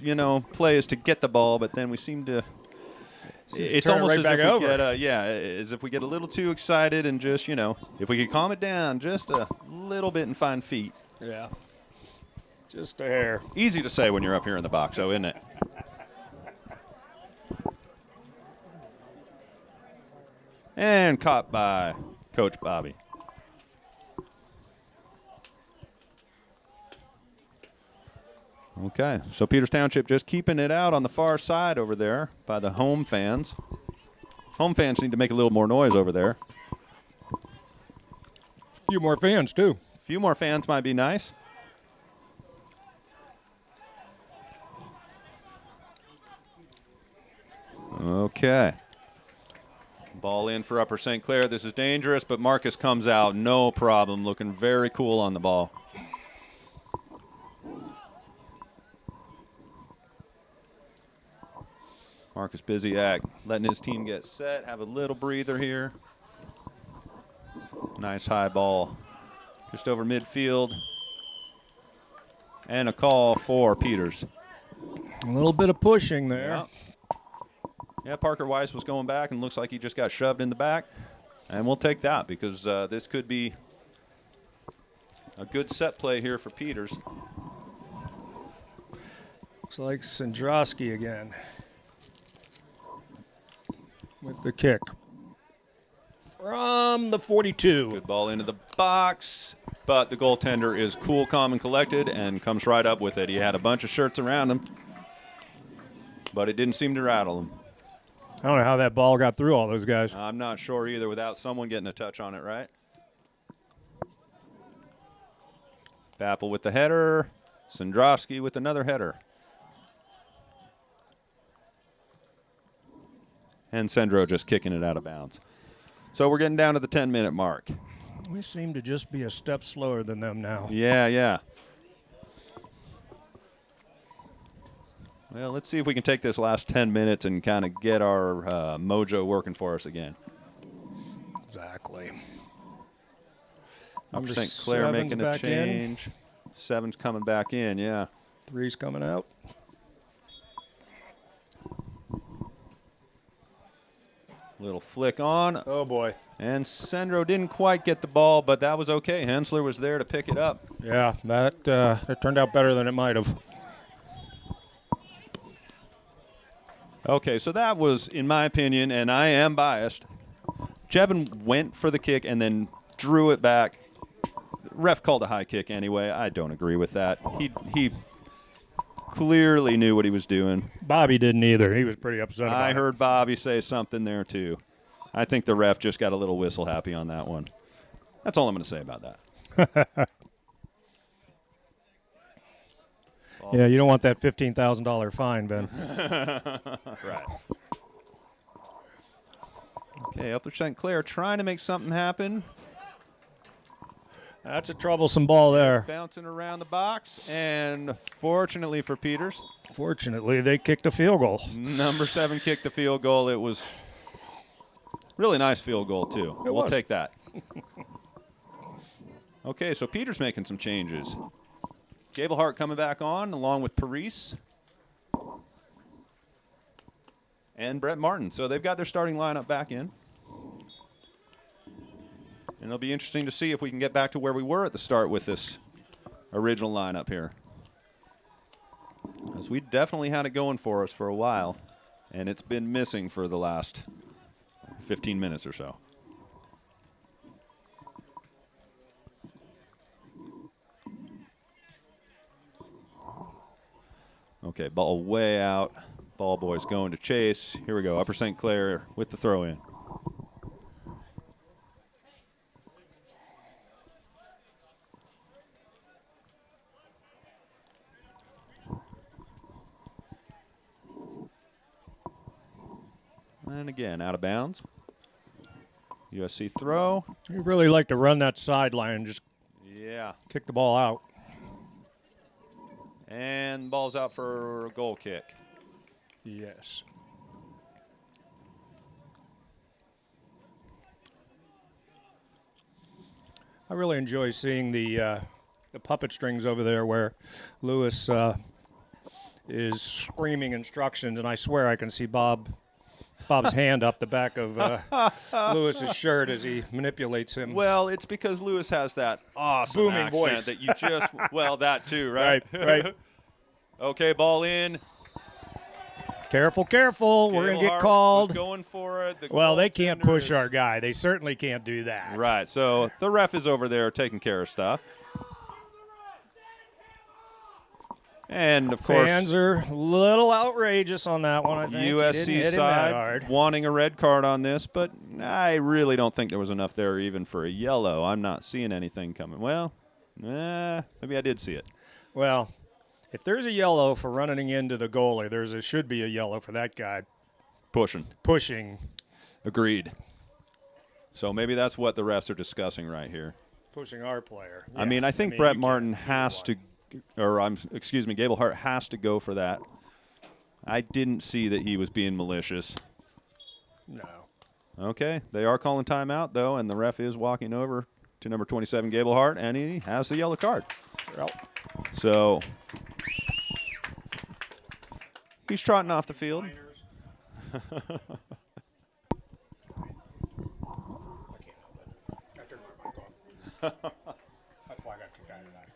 Speaker 1: plays to get the ball, but then we seem to. It's
Speaker 4: turn it
Speaker 1: almost
Speaker 4: right
Speaker 1: as
Speaker 4: back
Speaker 1: if we
Speaker 4: over.
Speaker 1: as if we get a little too excited and just, if we could calm it down just a little bit and find feet.
Speaker 4: Yeah. Just a hair.
Speaker 1: Easy to say when you're up here in the box, though, isn't it? And caught by Coach Bobby. Okay, so Peters Township just keeping it out on the far side over there by the home fans. Home fans need to make a little more noise over there.
Speaker 4: A few more fans, too.
Speaker 1: A few more fans might be nice. Okay. Ball in for Upper St. Clair. This is dangerous, but Marcus comes out, no problem, looking very cool on the ball. Marcus Biziak letting his team get set, have a little breather here. Nice high ball just over midfield. And a call for Peters.
Speaker 4: A little bit of pushing there.
Speaker 1: Yeah, Parker Weiss was going back and looks like he just got shoved in the back. And we'll take that because this could be a good set play here for Peters.
Speaker 4: Looks like Sandrowski again with the kick from the 42.
Speaker 1: Good ball into the box, but the goaltender is cool, calm, and collected and comes right up with it. He had a bunch of shirts around him, but it didn't seem to rattle him.
Speaker 4: I don't know how that ball got through all those guys.
Speaker 1: I'm not sure either without someone getting a touch on it, right? Bappel with the header. Sandrowski with another header. and Sendro just kicking it out of bounds. So we're getting down to the 10-minute mark.
Speaker 4: We seem to just be a step slower than them now.
Speaker 1: Yeah. Well, let's see if we can take this last 10 minutes and kind of get our mojo working for us again.
Speaker 4: Exactly.
Speaker 1: Number St. Clair making a change. 7's coming back in, yeah.
Speaker 4: 3's coming out.
Speaker 1: Little flick on.
Speaker 4: Oh, boy.
Speaker 1: And Sendro didn't quite get the ball, but that was okay. Hensler was there to pick it up.
Speaker 4: Yeah, that turned out better than it might have.
Speaker 1: Okay, so that was, in my opinion, and I am biased, Jevin went for the kick and then drew it back. Ref called a high kick anyway. I don't agree with that. He clearly knew what he was doing.
Speaker 4: Bobby didn't either. He was pretty upset about it.
Speaker 1: I heard Bobby say something there, too. I think the ref just got a little whistle happy on that one. That's all I'm going to say about that.
Speaker 4: Yeah, you don't want that $15,000 fine, Ben.
Speaker 1: Right. Okay, Upper St. Clair trying to make something happen.
Speaker 4: That's a troublesome ball there.
Speaker 1: Bouncing around the box, and fortunately for Peters,
Speaker 4: Fortunately, they kicked a field goal.
Speaker 1: number 7 kicked the field goal. It was really nice field goal, too. We'll take that. Okay, so Peters making some changes. Gablehart coming back on, along with Parise and Brett Martin. So they've got their starting lineup back in. And it'll be interesting to see if we can get back to where we were at the start with this original lineup here. Because we definitely had it going for us for a while, and it's been missing for the last 15 minutes or so. Okay, ball way out. Ball boys going to chase. Here we go. Upper St. Clair with the throw in. And again, out of bounds. USC throw.
Speaker 4: You really like to run that sideline and just kick the ball out.
Speaker 1: And ball's out for a goal kick.
Speaker 4: Yes. I really enjoy seeing the puppet strings over there where Lewis is screaming instructions, and I swear I can see Bob's hand up the back of Lewis's shirt as he manipulates him.
Speaker 1: Well, it's because Lewis has that awesome
Speaker 4: booming
Speaker 1: accent
Speaker 4: voice
Speaker 1: that you just that too, right?
Speaker 4: Right.
Speaker 1: Okay, ball in.
Speaker 4: Careful. We're going to get
Speaker 1: Gablehart
Speaker 4: called.
Speaker 1: was going for it.
Speaker 4: Well, they can't push
Speaker 1: goaltender
Speaker 4: our guy. They certainly can't do that.
Speaker 1: Right, so the ref is over there taking care of stuff. And, of course,
Speaker 4: Fans are a little outrageous on that one, I think.
Speaker 1: USC side wanting a red card on this, but I really don't think there was enough there even for a yellow. I'm not seeing anything coming. Well, maybe I did see it.
Speaker 4: Well, if there's a yellow for running into the goalie, there should be a yellow for that guy pushing.
Speaker 1: Agreed. So maybe that's what the refs are discussing right here.
Speaker 4: Pushing our player.
Speaker 1: I mean, I think Brett Martin has to, Gablehart has to go for that. I didn't see that he was being malicious.
Speaker 4: No.
Speaker 1: Okay, they are calling timeout, though, and the ref is walking over to number 27, Gablehart, and he has the yellow card.
Speaker 4: Well.
Speaker 1: So he's trotting off the field.
Speaker 4: That's why I got kicked out of that.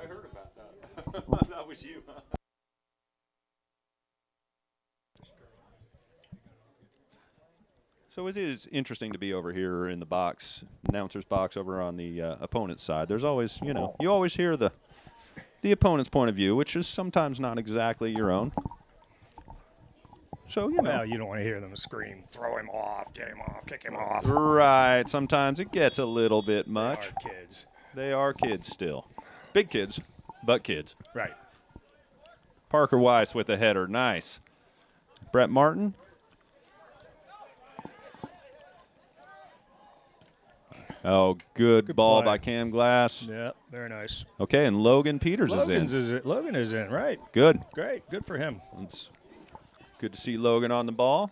Speaker 1: I heard about that. That was you, huh? So it is interesting to be over here in the box, announcer's box over on the opponent's side. There's always, you always hear the opponent's point of view, which is sometimes not exactly your own. So,
Speaker 4: Well, you don't want to hear them scream, throw him off, get him off, kick him off.
Speaker 1: Right. Sometimes it gets a little bit much.
Speaker 4: They are kids.
Speaker 1: They are kids still. Big kids, but kids.
Speaker 4: Right.
Speaker 1: Parker Weiss with the header. Nice. Brett Martin Oh, good ball
Speaker 4: play.
Speaker 1: by Cam Glass.
Speaker 4: Yeah, very nice.
Speaker 1: Okay, and Logan Peters
Speaker 4: Logan is in, right.
Speaker 1: Good.
Speaker 4: Great, good for him.
Speaker 1: It's good to see Logan on the ball.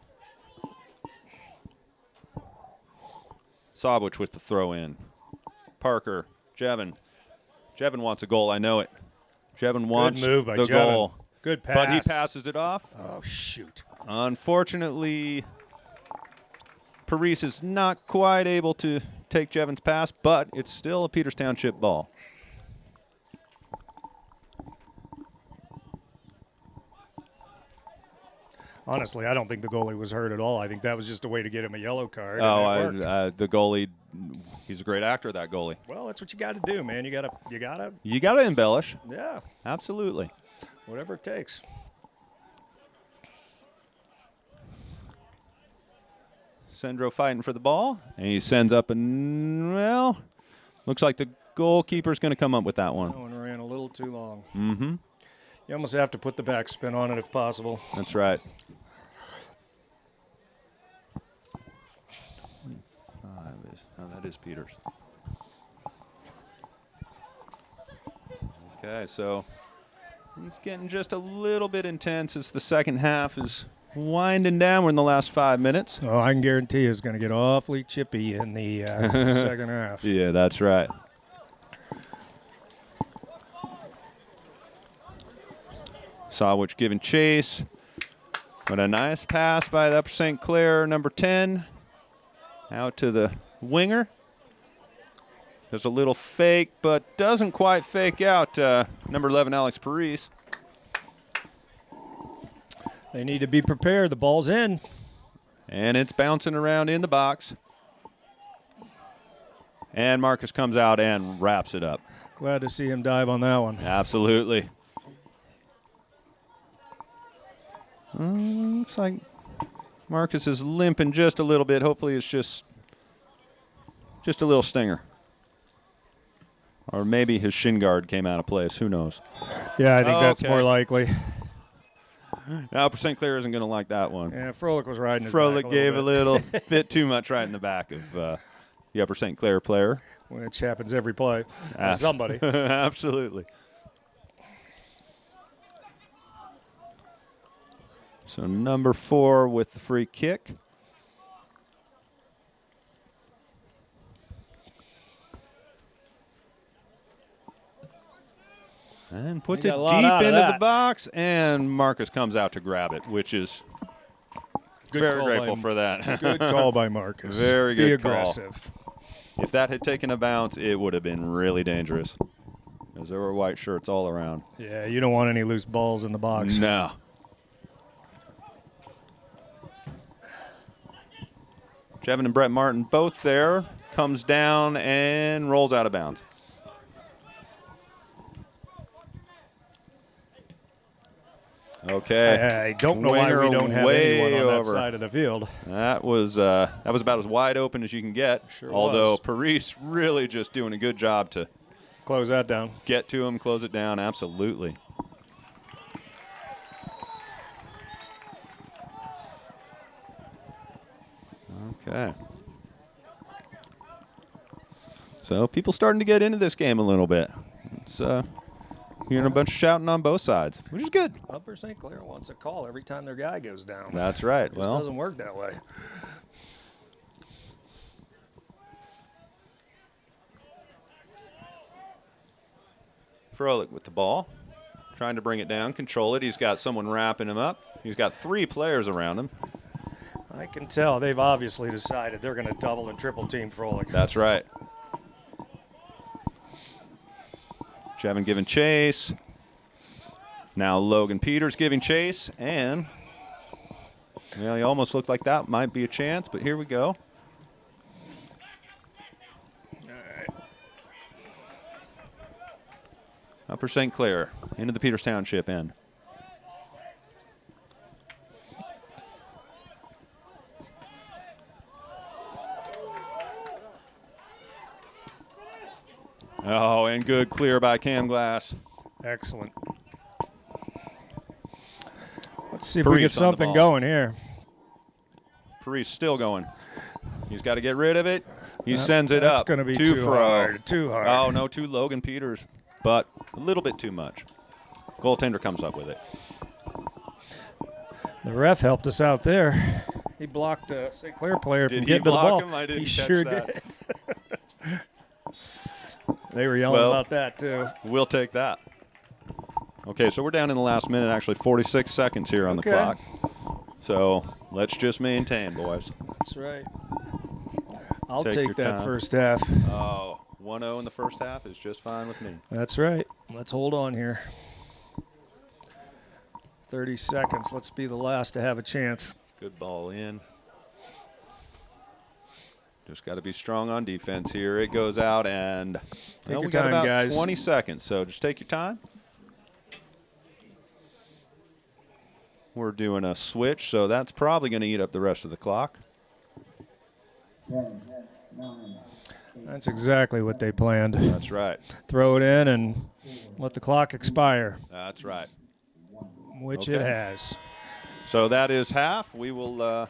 Speaker 1: Sawwich with the throw in. Parker, Jevin. Jevin wants a goal, I know it. Jevin wants
Speaker 4: Good move by
Speaker 1: the
Speaker 4: Jevin.
Speaker 1: goal.
Speaker 4: Good pass.
Speaker 1: But he passes it off.
Speaker 4: Oh, shoot.
Speaker 1: Unfortunately, Parise is not quite able to take Jevin's pass, but it's still a Peters Township ball.
Speaker 4: Honestly, I don't think the goalie was hurt at all. I think that was just a way to get him a yellow card.
Speaker 1: The goalie, he's a great actor, that goalie.
Speaker 4: Well, that's what you got to do, man. You gotta,
Speaker 1: You got to embellish.
Speaker 4: yeah,
Speaker 1: Absolutely.
Speaker 4: whatever it takes.
Speaker 1: Sendro fighting for the ball, and he sends up well, looks like the goalkeeper's going to come up with that one.
Speaker 4: That one ran a little too long.
Speaker 1: Mm-hmm.
Speaker 4: You almost have to put the backspin on it if possible.
Speaker 1: That's right. That is Peters. Okay, so he's getting just a little bit intense as the second half is winding down. We're in the last 5 minutes.
Speaker 4: Oh, I can guarantee you it's going to get awfully chippy in the second half.
Speaker 1: Yeah, that's right. Sawwich giving chase. But a nice pass by the Upper St. Clair, number 10. Out to the winger. There's a little fake, but doesn't quite fake out number 11, Alex Parise.
Speaker 4: They need to be prepared. The ball's in.
Speaker 1: And it's bouncing around in the box. And Marcus comes out and wraps it up.
Speaker 4: Glad to see him dive on that one.
Speaker 1: Absolutely. Looks like Marcus is limping just a little bit. Hopefully it's just a little stinger. Or maybe his shin guard came out of place. Who knows?
Speaker 4: Yeah, I think that's
Speaker 1: Okay.
Speaker 4: more likely.
Speaker 1: Now, St. Clair isn't going to like that one.
Speaker 4: Yeah, Froelich was riding his
Speaker 1: Froelich
Speaker 4: back
Speaker 1: gave a
Speaker 4: bit,
Speaker 1: little bit too much right in the back of the Upper St. Clair player.
Speaker 4: which happens every play. Somebody.
Speaker 1: Absolutely. So number 4 with the free kick. And puts
Speaker 4: He
Speaker 1: it
Speaker 4: got a lot
Speaker 1: deep
Speaker 4: out of
Speaker 1: into the
Speaker 4: that.
Speaker 1: box, and Marcus comes out to grab it, which is
Speaker 4: Good
Speaker 1: very
Speaker 4: call
Speaker 1: grateful
Speaker 4: by-
Speaker 1: for that.
Speaker 4: Good call by Marcus.
Speaker 1: Very
Speaker 4: Be
Speaker 1: good call.
Speaker 4: aggressive.
Speaker 1: If that had taken a bounce, it would have been really dangerous, because there were white shirts all around.
Speaker 4: Yeah, you don't want any loose balls in the box.
Speaker 1: No. Jevin and Brett Martin both there. Comes down and rolls out of bounds. Okay.
Speaker 4: I don't know why we
Speaker 1: Winger
Speaker 4: don't have
Speaker 1: way
Speaker 4: anyone on that
Speaker 1: over.
Speaker 4: side of the field.
Speaker 1: That was about as wide open as you can get.
Speaker 4: Sure
Speaker 1: Although
Speaker 4: was.
Speaker 1: Parise really just doing a good job to
Speaker 4: Close that down.
Speaker 1: get to him, close it down. Absolutely. Okay. So people starting to get into this game a little bit. It's hearing a bunch of shouting on both sides, which is good.
Speaker 4: Upper St. Clair wants a call every time their guy goes down.
Speaker 1: That's right.
Speaker 4: It just
Speaker 1: Well,
Speaker 4: doesn't work that way.
Speaker 1: Froelich with the ball, trying to bring it down, control it. He's got someone wrapping him up. He's got 3 players around him.
Speaker 4: I can tell they've obviously decided they're going to double and triple team Froelich.
Speaker 1: That's right. Jevin giving chase. Now Logan Peters giving chase, and well, he almost looked like that might be a chance, but here we go. Upper St. Clair into the Peters Township end. Oh, and good clear by Cam Glass.
Speaker 4: Excellent. Let's see if we
Speaker 1: Parise
Speaker 4: get
Speaker 1: on the
Speaker 4: something
Speaker 1: ball.
Speaker 4: going here.
Speaker 1: Parise still going. He's got to get rid of it. He sends it
Speaker 4: That's
Speaker 1: up.
Speaker 4: going to be
Speaker 1: to
Speaker 4: too
Speaker 1: Fro.
Speaker 4: hard. Too hard.
Speaker 1: Oh, no, to Logan Peters, but a little bit too much. Goaltender comes up with it.
Speaker 4: The ref helped us out there. He blocked a St. Clair player from
Speaker 1: Did he
Speaker 4: getting to the
Speaker 1: block
Speaker 4: ball.
Speaker 1: him? I didn't
Speaker 4: he
Speaker 1: catch
Speaker 4: sure
Speaker 1: that.
Speaker 4: did. They were yelling
Speaker 1: Well,
Speaker 4: about that, too.
Speaker 1: We'll take that. Okay, so we're down in the last minute, actually 46 seconds here on
Speaker 4: Okay.
Speaker 1: the clock. So let's just maintain, boys.
Speaker 4: That's right. I'll
Speaker 1: Take your
Speaker 4: take that
Speaker 1: time.
Speaker 4: first half.
Speaker 1: Oh, 1-0 in the first half is just fine with me.
Speaker 4: That's right. Let's hold on here. 30 seconds. Let's be the last to have a chance.
Speaker 1: Good ball in. Just got to be strong on defense here. It goes out, and
Speaker 4: your
Speaker 1: we got
Speaker 4: time,
Speaker 1: about
Speaker 4: guys.
Speaker 1: 20 seconds, so just take your time. We're doing a switch, so that's probably going to eat up the rest of the clock.
Speaker 3: 10, 9,
Speaker 4: That's exactly what they planned.
Speaker 1: That's right.
Speaker 4: Throw it in and let the clock expire,
Speaker 1: That's right.
Speaker 4: which
Speaker 1: Okay.
Speaker 4: it has.
Speaker 1: So that is half. We will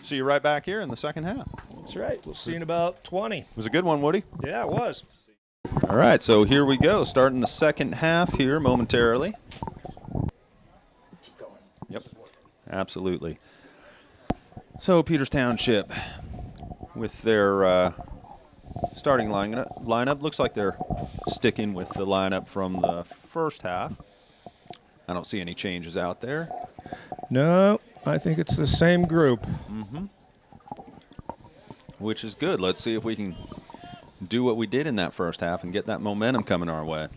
Speaker 1: see you right back here in the second half.
Speaker 4: That's right. We'll see you in about 20.
Speaker 1: It was a good one, Woody.
Speaker 4: Yeah, it was.
Speaker 1: All right, so here we go, starting the second half here momentarily. Yep, absolutely. So Peters Township with their starting lineup. Looks like they're sticking with the lineup from the first half. I don't see any changes out there.
Speaker 4: No, I think it's the same group.
Speaker 1: Which is good. Let's see if we can do what we did in that first half and get that momentum coming our way.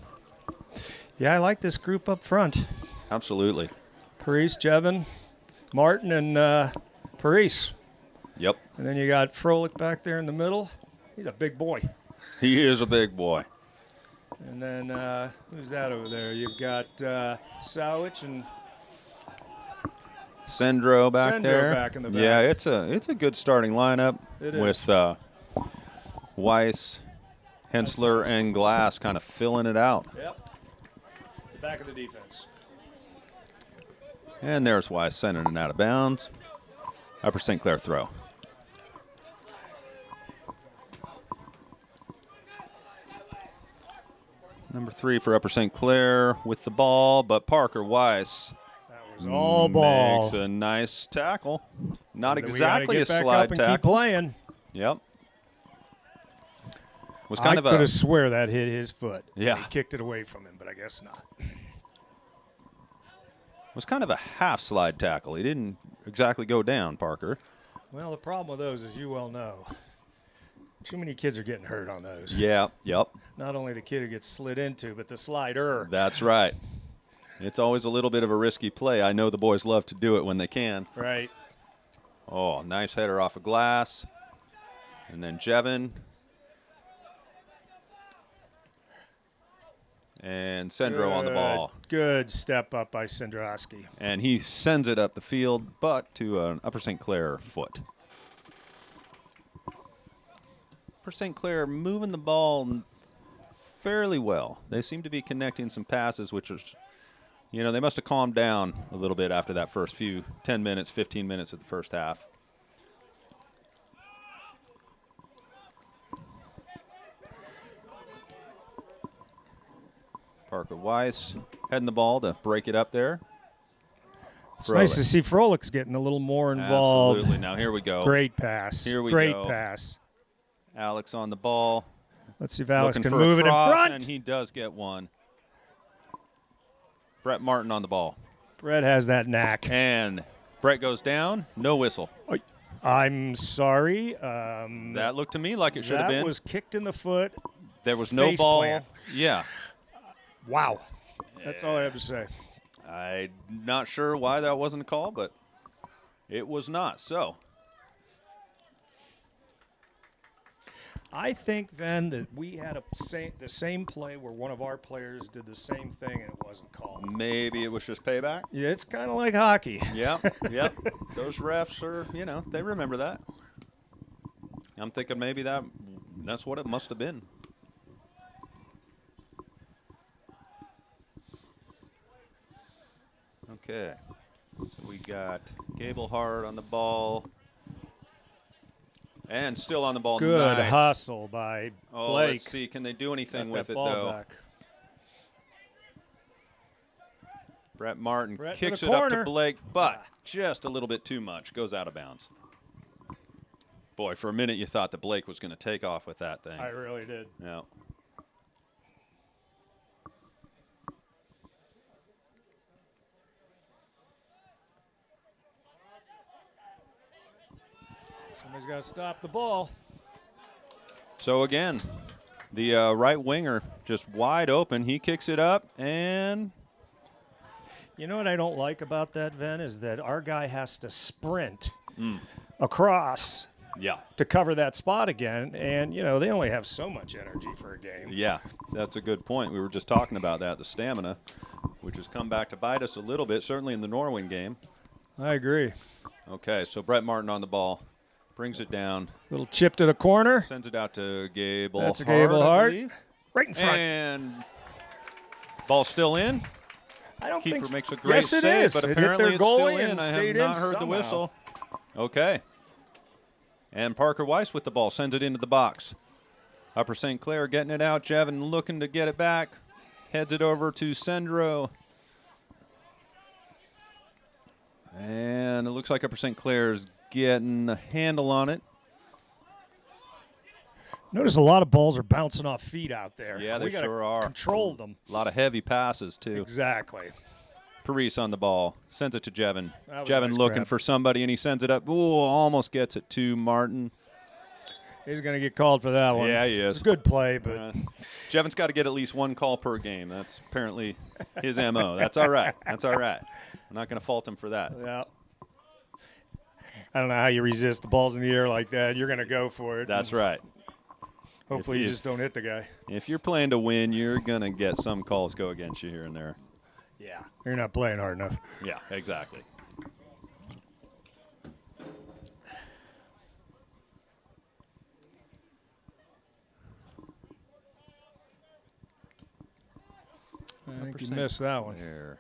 Speaker 4: Yeah, I like this group up front.
Speaker 1: Absolutely.
Speaker 4: Parise, Jevin, Martin, and Parise.
Speaker 1: Yep.
Speaker 4: And then you got Froelich back there in the middle. He's a big boy.
Speaker 1: He is a big boy.
Speaker 4: And then who's that over there? You've got Sowich and
Speaker 1: Sendro back
Speaker 4: Sendro
Speaker 1: there.
Speaker 4: back in the back.
Speaker 1: Yeah, it's a good starting lineup
Speaker 4: It
Speaker 1: with Weiss, Hensler, and Glass kind of filling it out.
Speaker 4: Yep. The back of the defense.
Speaker 1: And there's Weiss sending it out of bounds. Upper St. Clair throw. Number 3 for Upper St. Clair with the ball, but Parker Weiss
Speaker 4: That was all ball.
Speaker 1: makes a nice tackle. Not
Speaker 4: Then we gotta
Speaker 1: exactly a
Speaker 4: get back
Speaker 1: slide
Speaker 4: up and keep
Speaker 1: tackle.
Speaker 4: playing.
Speaker 1: Yep. Was
Speaker 4: I
Speaker 1: kind of
Speaker 4: could
Speaker 1: a
Speaker 4: have swear that hit his foot.
Speaker 1: Yeah.
Speaker 4: He kicked it away from him, but I guess not.
Speaker 1: was kind of a half slide tackle. He didn't exactly go down, Parker.
Speaker 4: Well, the problem with those, as you well know, too many kids are getting hurt on those.
Speaker 1: Yeah, yep.
Speaker 4: Not only the kid who gets slid into, but the slider.
Speaker 1: That's right. It's always a little bit of a risky play. I know the boys love to do it when they can.
Speaker 4: Right.
Speaker 1: Oh, nice header off of Glass. And then Jevin. And Sendro on the ball.
Speaker 4: Good step up by Sendrowski.
Speaker 1: And he sends it up the field, but to an Upper St. Clair foot. Upper St. Clair moving the ball fairly well. They seem to be connecting some passes, which is, you know, they must have calmed down a little bit after that first few 10 minutes, 15 minutes of the first half. Parker Weiss heading the ball to break it up there.
Speaker 4: It's nice to see Froelic's getting a little more involved.
Speaker 1: Absolutely. Now here we go.
Speaker 4: Great pass.
Speaker 1: Here we
Speaker 4: Great
Speaker 1: go.
Speaker 4: pass.
Speaker 1: Alex on the ball.
Speaker 4: Let's see if Alex
Speaker 1: Looking
Speaker 4: can
Speaker 1: for a
Speaker 4: move it in
Speaker 1: cross,
Speaker 4: front.
Speaker 1: and he does get one. Brett Martin on the ball.
Speaker 4: Brett has that knack.
Speaker 1: And Brett goes down. No whistle.
Speaker 4: I'm sorry.
Speaker 1: That looked to me like it should have been.
Speaker 4: That was kicked in the foot.
Speaker 1: There was no
Speaker 4: face
Speaker 1: ball.
Speaker 4: plant.
Speaker 1: Yeah.
Speaker 4: Wow. That's all I have to say.
Speaker 1: I'm not sure why that wasn't a call, but it was not. So
Speaker 4: I think then that we had the same play where one of our players did the same thing and it wasn't called.
Speaker 1: maybe it was just payback.
Speaker 4: Yeah, it's kind of like hockey.
Speaker 1: Yep, yep. Those refs are, you know, they remember that. I'm thinking maybe that's what it must have been. Okay. So we got Gablehart on the ball. And still on the ball.
Speaker 4: Good
Speaker 1: Nice.
Speaker 4: hustle by
Speaker 1: Oh,
Speaker 4: Blake.
Speaker 1: let's see. Can they do anything
Speaker 4: Got
Speaker 1: with
Speaker 4: that
Speaker 1: it,
Speaker 4: ball
Speaker 1: though?
Speaker 4: back.
Speaker 1: Brett Martin
Speaker 4: Brett to
Speaker 1: kicks
Speaker 4: the
Speaker 1: it up to
Speaker 4: corner.
Speaker 1: Blake, but just a little bit too much. Goes out of bounds. Boy, for a minute you thought that Blake was going to take off with that thing.
Speaker 4: I really did.
Speaker 1: Yeah.
Speaker 4: Somebody's got to stop the ball.
Speaker 1: So again, the right winger just wide open. He kicks it up, and
Speaker 4: You know what I don't like about that, Ven, is that our guy has to sprint across
Speaker 1: yeah.
Speaker 4: to cover that spot again. And, you know, they only have so much energy for a game.
Speaker 1: Yeah, that's a good point. We were just talking about that, the stamina, which has come back to bite us a little bit, certainly in the Norwin game.
Speaker 4: I agree.
Speaker 1: Okay, so Brett Martin on the ball. Brings it down.
Speaker 4: Little chip to the corner.
Speaker 1: Sends it out to Gable
Speaker 4: That's a
Speaker 1: Hart,
Speaker 4: Gable
Speaker 1: I
Speaker 4: Hart.
Speaker 1: believe.
Speaker 4: Right in front.
Speaker 1: And ball still in.
Speaker 4: I don't
Speaker 1: Keeper
Speaker 4: think
Speaker 1: makes a great
Speaker 4: yes, it
Speaker 1: save,
Speaker 4: is.
Speaker 1: but
Speaker 4: It hit
Speaker 1: apparently
Speaker 4: their
Speaker 1: it's still
Speaker 4: goalie
Speaker 1: in.
Speaker 4: and
Speaker 1: I have
Speaker 4: stayed
Speaker 1: not
Speaker 4: in
Speaker 1: heard the
Speaker 4: somehow.
Speaker 1: whistle. Okay. And Parker Weiss with the ball sends it into the box. Upper St. Clair getting it out. Jevin looking to get it back. Heads it over to Sendro. And it looks like Upper St. Clair's getting a handle on it.
Speaker 4: Notice a lot of balls are bouncing off feet out there.
Speaker 1: Yeah, they
Speaker 4: We gotta
Speaker 1: sure are.
Speaker 4: Control them.
Speaker 1: A lot of heavy passes, too.
Speaker 4: Exactly.
Speaker 1: Parise on the ball. Sends it to Jevin.
Speaker 4: That was a
Speaker 1: Jevin
Speaker 4: nice
Speaker 1: looking
Speaker 4: grab.
Speaker 1: for somebody, and he sends it up. Ooh, almost gets it to Martin.
Speaker 4: He's going to get called for that one.
Speaker 1: Yeah, he is.
Speaker 4: It's a good play, but
Speaker 1: Jevin's got to get at least one call per game. That's apparently his MO. That's all right. That's all right. I'm not going to fault him for that.
Speaker 4: yeah. I don't know how you resist the balls in the air like that. You're going to go for it.
Speaker 1: That's right.
Speaker 4: Hopefully you
Speaker 1: if-
Speaker 4: just don't hit the guy.
Speaker 1: If you're playing to win, you're going to get some calls go against you here and there.
Speaker 4: Yeah. You're not playing hard enough.
Speaker 1: Yeah, exactly.
Speaker 4: I think you missed that one.
Speaker 1: There.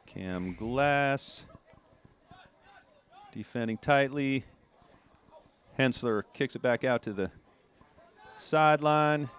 Speaker 1: Cam Glass defending tightly. Hensler kicks it back out to the sideline.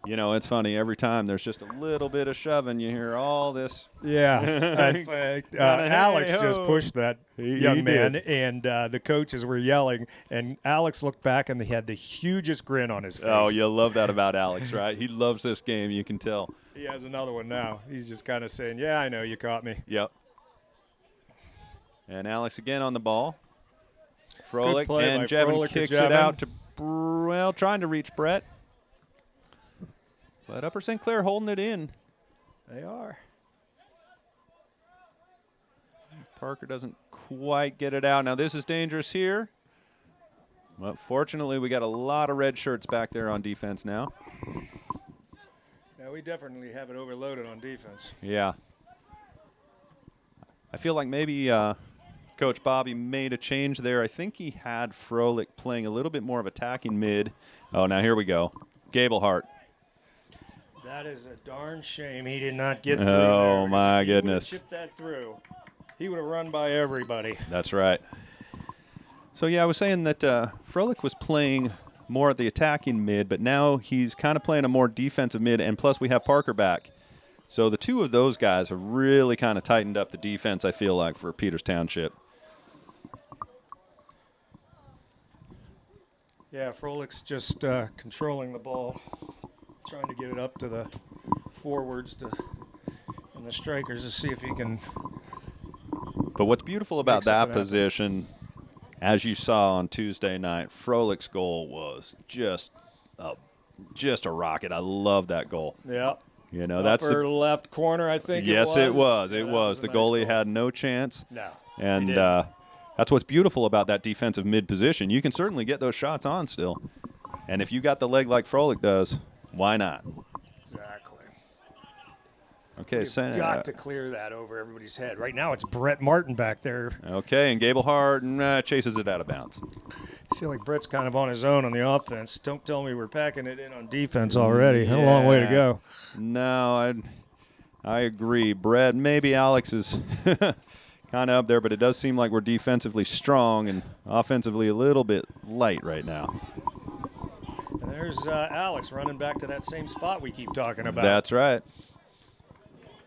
Speaker 1: You know, it's funny. Every time there's just a little bit of shoving, you hear all this.
Speaker 4: Yeah. In fact, Alex just
Speaker 1: Hey-ho.
Speaker 4: pushed that
Speaker 1: He
Speaker 4: young man,
Speaker 1: did.
Speaker 4: and the coaches were yelling, and Alex looked back, and he had the hugest grin on his face.
Speaker 1: Oh, you love that about Alex, right? He loves this game. You can tell.
Speaker 4: He has another one now. He's just kind of saying, yeah, I know, you caught me.
Speaker 1: Yep. And Alex again on the ball. Froelich
Speaker 4: play
Speaker 1: and
Speaker 4: by
Speaker 1: Jevin
Speaker 4: Froelich to
Speaker 1: kicks it
Speaker 4: Jevin.
Speaker 1: out to, well, trying to reach Brett. But Upper St. Clair holding it in.
Speaker 4: They are.
Speaker 1: Parker doesn't quite get it out. Now this is dangerous here. Well, fortunately, we got a lot of red shirts back there on defense now.
Speaker 4: Yeah, we definitely have it overloaded on defense.
Speaker 1: Yeah. I feel like maybe Coach Bobby made a change there. I think he had Froelich playing a little bit more of attacking mid. Oh, now here we go. Gable Hart.
Speaker 4: That is a darn shame he did not get through
Speaker 1: Oh,
Speaker 4: there, 'cause
Speaker 1: my
Speaker 4: if he would've
Speaker 1: goodness.
Speaker 4: chipped that through, he would have run by everybody.
Speaker 1: That's right. So, yeah, I was saying that Froelich was playing more at the attacking mid, but now he's kind of playing a more defensive mid, and plus we have Parker back. So the two of those guys have really kind of tightened up the defense, I feel like, for Peters Township.
Speaker 4: Yeah, Froelich's just controlling the ball, trying to get it up to the forwards and the strikers to see if he can.
Speaker 1: But what's beautiful about
Speaker 4: Make something
Speaker 1: that
Speaker 4: happen.
Speaker 1: position, as you saw on Tuesday night, Froelich's goal was just a rocket. I love that goal.
Speaker 4: Yeah.
Speaker 1: You know, that's
Speaker 4: Upper
Speaker 1: the
Speaker 4: left corner, I think.
Speaker 1: yes,
Speaker 4: it was.
Speaker 1: It
Speaker 4: Yeah, that
Speaker 1: was.
Speaker 4: a
Speaker 1: The
Speaker 4: nice
Speaker 1: goalie
Speaker 4: goal.
Speaker 1: had no chance.
Speaker 4: No.
Speaker 1: And
Speaker 4: he didn't.
Speaker 1: that's what's beautiful about that defensive mid position. You can certainly get those shots on still. And if you got the leg like Froelich does, why not?
Speaker 4: Exactly.
Speaker 1: Okay,
Speaker 4: You've got to clear that over everybody's head. Right now, it's Brett Martin back there.
Speaker 1: okay, and Gable Hart chases it out of bounds.
Speaker 4: I feel like Brett's kind of on his own on the offense. Don't tell me we're packing it in on defense already. A long way to
Speaker 1: Yeah.
Speaker 4: go.
Speaker 1: No, I agree. Brett, maybe Alex is kind of up there, but it does seem like we're defensively strong and offensively a little bit light right now.
Speaker 4: And there's Alex running back to that same spot we keep talking about.
Speaker 1: That's right.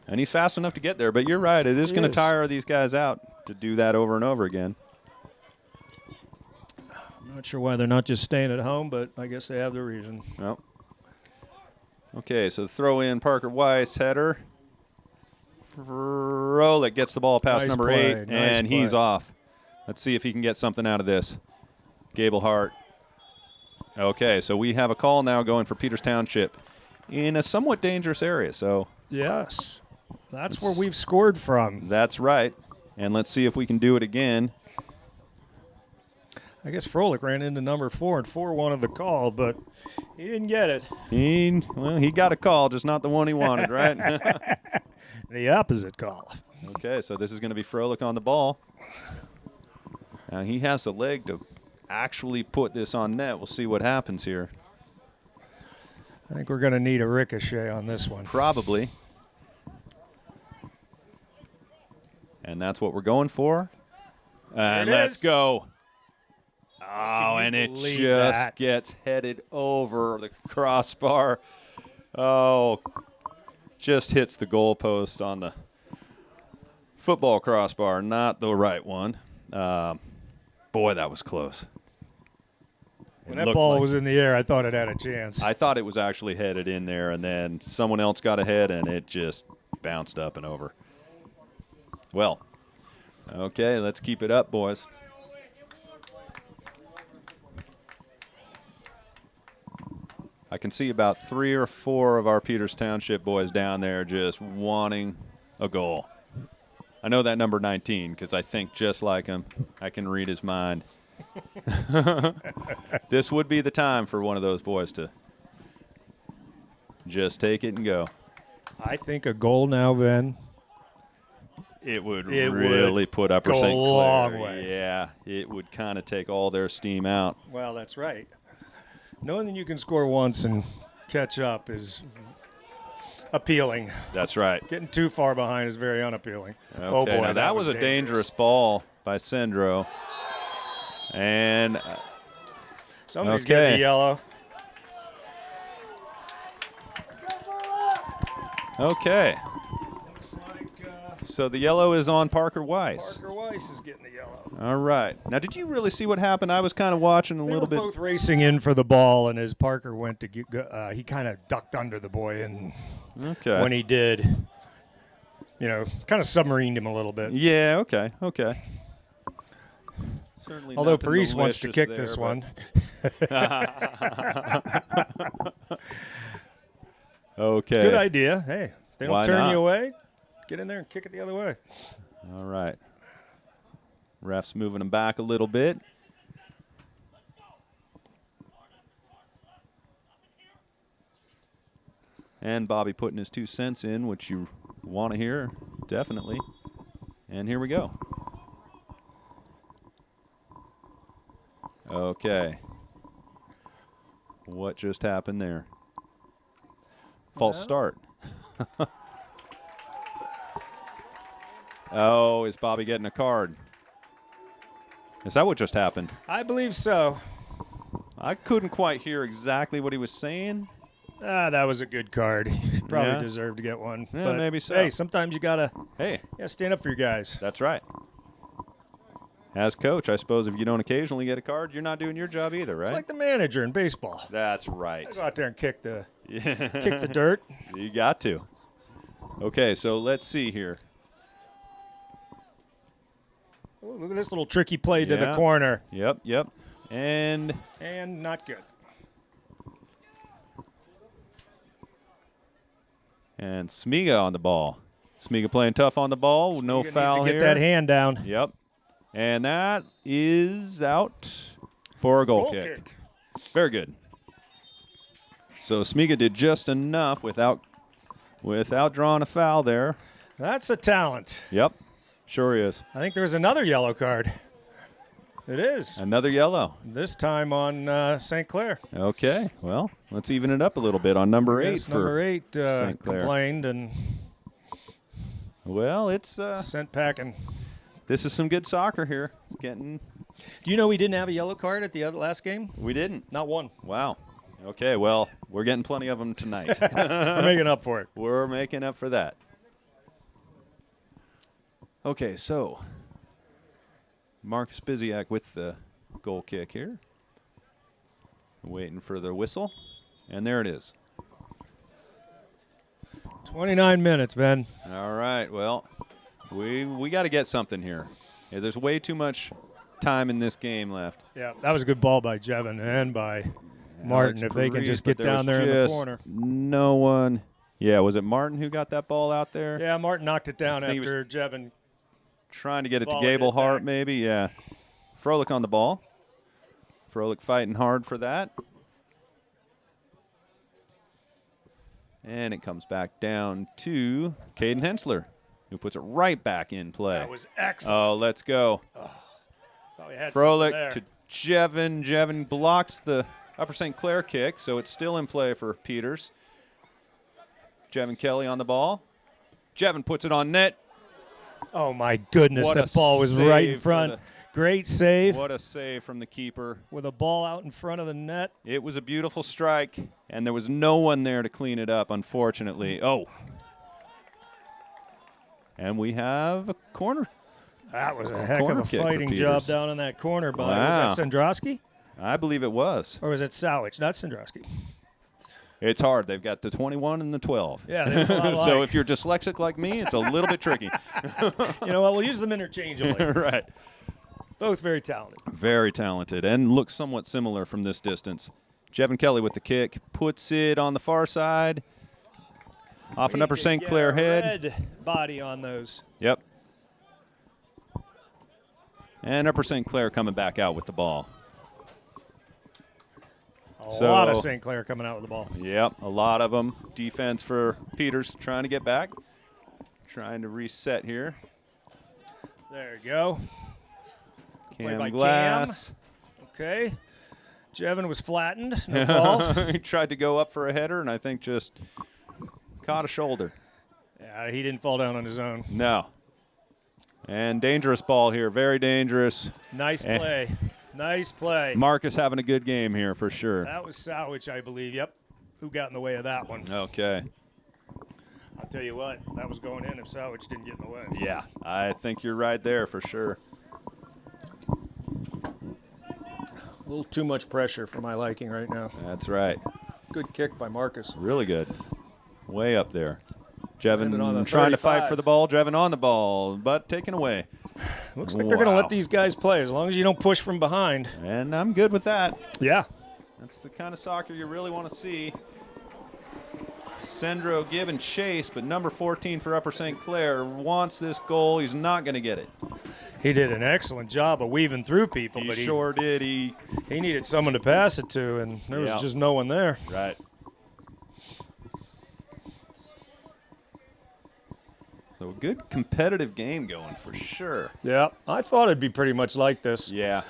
Speaker 1: And he's fast enough to get there, but you're right. It is going to tire these guys out to do that over and over again.
Speaker 4: I'm not sure why they're not just staying at home, but I guess they have their reason.
Speaker 1: Well. Okay, so throw in Parker Weiss, header. Froelich gets the ball past number 8, and he's off. Let's see if he can get something out of this. Gablehart. Okay, so we have a call now going for Peters Township in a somewhat dangerous area. So
Speaker 4: yes, that's where we've scored from.
Speaker 1: That's right. And let's see if we can do it again.
Speaker 4: I guess Froelich ran into number 4, and 4 wanted the call, but he didn't get it.
Speaker 1: He got a call, just not the one he wanted, right?
Speaker 4: The opposite call.
Speaker 1: Okay, so this is going to be Froelich on the ball. Now he has the leg to actually put this on net. We'll see what happens here.
Speaker 4: I think we're going to need a ricochet on this one.
Speaker 1: Probably. And that's what we're going for. And let's go. Oh, and it just gets headed over the crossbar. Oh, just hits the goalpost on the football crossbar, not the right one. Boy, that was close.
Speaker 4: When that ball was in the air, I thought it had a chance.
Speaker 1: I thought it was actually headed in there, and then someone else got ahead, and it just bounced up and over. Well, okay, let's keep it up, boys. I can see about 3 or 4 of our Peters Township boys down there just wanting a goal. I know that number 19 because I think just like him. I can read his mind. This would be the time for one of those boys to just take it and go.
Speaker 4: I think a goal now, then.
Speaker 1: It would really put Upper St. Clair.
Speaker 4: Go a long way.
Speaker 1: Yeah, it would kind of take all their steam out.
Speaker 4: Well, that's right. Knowing that you can score once and catch up is appealing.
Speaker 1: That's right.
Speaker 4: Getting too far behind is very unappealing.
Speaker 1: Okay,
Speaker 4: oh, boy,
Speaker 1: now that was a dangerous ball by Sendro. And
Speaker 4: somebody's getting the yellow.
Speaker 1: Okay.
Speaker 4: Looks like
Speaker 1: so the yellow is on Parker Weiss.
Speaker 4: Parker Weiss is getting the yellow.
Speaker 1: All right. Now, did you really see what happened? I was kind of watching a little bit.
Speaker 4: They were both racing in for the ball, and as Parker went to get, he kind of ducked under the boy, and when he did, kind of submarined him a little bit.
Speaker 1: Yeah, okay. Certainly.
Speaker 4: Although Parise wants to kick this one.
Speaker 1: Okay.
Speaker 4: Good idea. Hey, they don't turn you away. Get in there and kick it the other way.
Speaker 1: All right. Ref's moving him back a little bit. And Bobby putting his 2 cents in, which you want to hear, definitely. And here we go. Okay. What just happened there? False start. Oh, is Bobby getting a card? Is that what just happened?
Speaker 4: I believe so.
Speaker 1: I couldn't quite hear exactly what he was saying.
Speaker 4: That was a good card. He probably deserved to get one.
Speaker 1: Yeah,
Speaker 4: but
Speaker 1: maybe so.
Speaker 4: Hey, sometimes you gotta stand up for your guys.
Speaker 1: That's right. As coach, I suppose if you don't occasionally get a card, you're not doing your job either, right?
Speaker 4: It's like the manager in baseball.
Speaker 1: That's right.
Speaker 4: I go out there and kick the dirt.
Speaker 1: You got to. Okay, so let's see here.
Speaker 4: Ooh, look at this little tricky play to the corner.
Speaker 1: Yep. And
Speaker 4: not good.
Speaker 1: And Smiga on the ball. Smiga playing tough on the ball.
Speaker 4: Smiga
Speaker 1: no foul
Speaker 4: needs to
Speaker 1: here.
Speaker 4: get that hand down.
Speaker 1: Yep. And that is out for a goal kick. Very good. So Smiga did just enough without drawing a foul there.
Speaker 4: That's a talent.
Speaker 1: Yep. Sure is.
Speaker 4: I think there's another yellow card. It is.
Speaker 1: Another yellow.
Speaker 4: This time on St. Clair.
Speaker 1: Okay. Well, let's even it up a little bit on number 8 for
Speaker 4: number 8
Speaker 1: St. Clair.
Speaker 4: complained and
Speaker 1: well, it's
Speaker 4: sent packing.
Speaker 1: This is some good soccer here. It's getting.
Speaker 4: Do you know we didn't have a yellow card at the last game?
Speaker 1: We didn't.
Speaker 4: Not one.
Speaker 1: Wow. Okay, well, we're getting plenty of them tonight.
Speaker 4: We're making up for it.
Speaker 1: We're making up for that. Okay, so Marcus Biziak with the goal kick here. Waiting for the whistle. And there it is.
Speaker 4: 29 minutes, Ben.
Speaker 1: All right, well, we got to get something here. Yeah, there's way too much time in this game left.
Speaker 4: Yeah, that was a good ball by Jevin and by Martin.
Speaker 1: Alex
Speaker 4: If they can
Speaker 1: Parise,
Speaker 4: just
Speaker 1: but
Speaker 4: get down there in the
Speaker 1: just
Speaker 4: corner.
Speaker 1: No one. Yeah, was it Martin who got that ball out there?
Speaker 4: Yeah, Martin knocked it down
Speaker 1: I think he
Speaker 4: after Jevin.
Speaker 1: Trying to get it to
Speaker 4: volleyed it
Speaker 1: Gablehart,
Speaker 4: back.
Speaker 1: maybe. Yeah. Froelich on the ball. Froelich fighting hard for that. And it comes back down to Caden Hensler, who puts it right back in play.
Speaker 4: That was excellent.
Speaker 1: Oh, let's go.
Speaker 4: Thought we had
Speaker 1: Froelich
Speaker 4: something
Speaker 1: to Jevin. Jevin blocks the Upper St. Clair kick, so it's still in play for Peters. Jevin Kelly on the ball. Jevin puts it on net.
Speaker 4: there. Oh, my goodness.
Speaker 1: What
Speaker 4: That
Speaker 1: a
Speaker 4: ball was right in
Speaker 1: save for
Speaker 4: front. Great save
Speaker 1: What a save from the keeper.
Speaker 4: with a ball out in front of the net.
Speaker 1: It was a beautiful strike, and there was no one there to clean it up, unfortunately. Oh. And we have a corner.
Speaker 4: That was a heck of
Speaker 1: corner
Speaker 4: a
Speaker 1: kick for
Speaker 4: fighting job
Speaker 1: Peters.
Speaker 4: down in that corner. By
Speaker 1: Wow.
Speaker 4: Was that Sandrowski?
Speaker 1: I believe it was.
Speaker 4: Or was it Sowich? Not Sandrowski.
Speaker 1: It's hard. They've got the 21 and the 12.
Speaker 4: Yeah, they're a lot
Speaker 1: So
Speaker 4: alike.
Speaker 1: if you're dyslexic like me, it's a little bit tricky.
Speaker 4: You know what? We'll use them interchangeably.
Speaker 1: Right.
Speaker 4: Both very talented.
Speaker 1: Very talented and looks somewhat similar from this distance. Jevin Kelly with the kick. Puts it on the far side. Off an
Speaker 4: We
Speaker 1: Upper
Speaker 4: could
Speaker 1: St.
Speaker 4: get
Speaker 1: Clair
Speaker 4: a
Speaker 1: head.
Speaker 4: red body on those.
Speaker 1: Yep. And Upper St. Clair coming back out with the ball.
Speaker 4: A
Speaker 1: So-
Speaker 4: lot of St. Clair coming out with the ball.
Speaker 1: Yep, a lot of them. Defense for Peters trying to get back. Trying to reset here.
Speaker 4: There you go. Played by
Speaker 1: Cam Glass.
Speaker 4: Okay. Jevin was flattened. No ball.
Speaker 1: He tried to go up for a header and I think just caught a shoulder.
Speaker 4: Yeah, he didn't fall down on his own.
Speaker 1: No. And dangerous ball here. Very dangerous.
Speaker 4: Nice
Speaker 1: Eh.
Speaker 4: play. Nice play.
Speaker 1: Marcus having a good game here for sure.
Speaker 4: That was Sowich, I believe. Yep. Who got in the way of that one?
Speaker 1: Okay.
Speaker 4: I'll tell you what, that was going in if Sowich didn't get in the way.
Speaker 1: Yeah, I think you're right there for sure.
Speaker 4: A little too much pressure for my liking right now.
Speaker 1: That's right.
Speaker 4: Good kick by Marcus.
Speaker 1: Really good. Way up there.
Speaker 4: Landed on the
Speaker 1: Jevin trying to fight
Speaker 4: 35.
Speaker 1: for the ball. Jevin on the ball, but taken away.
Speaker 4: Looks like they're going to
Speaker 1: Wow.
Speaker 4: let these guys play as long as you don't push from behind.
Speaker 1: And I'm good with that.
Speaker 4: Yeah.
Speaker 1: That's the kind of soccer you really want to see. Sendro giving chase, but number 14 for Upper St. Clair wants this goal. He's not going to get it.
Speaker 4: He did an excellent job of weaving through people,
Speaker 1: He
Speaker 4: but
Speaker 1: sure did.
Speaker 4: he needed someone to pass it to, and there was
Speaker 1: Yeah.
Speaker 4: just no one there.
Speaker 1: Right. So a good competitive game going for sure.
Speaker 4: Yeah, I thought it'd be pretty much like this.
Speaker 1: Yeah.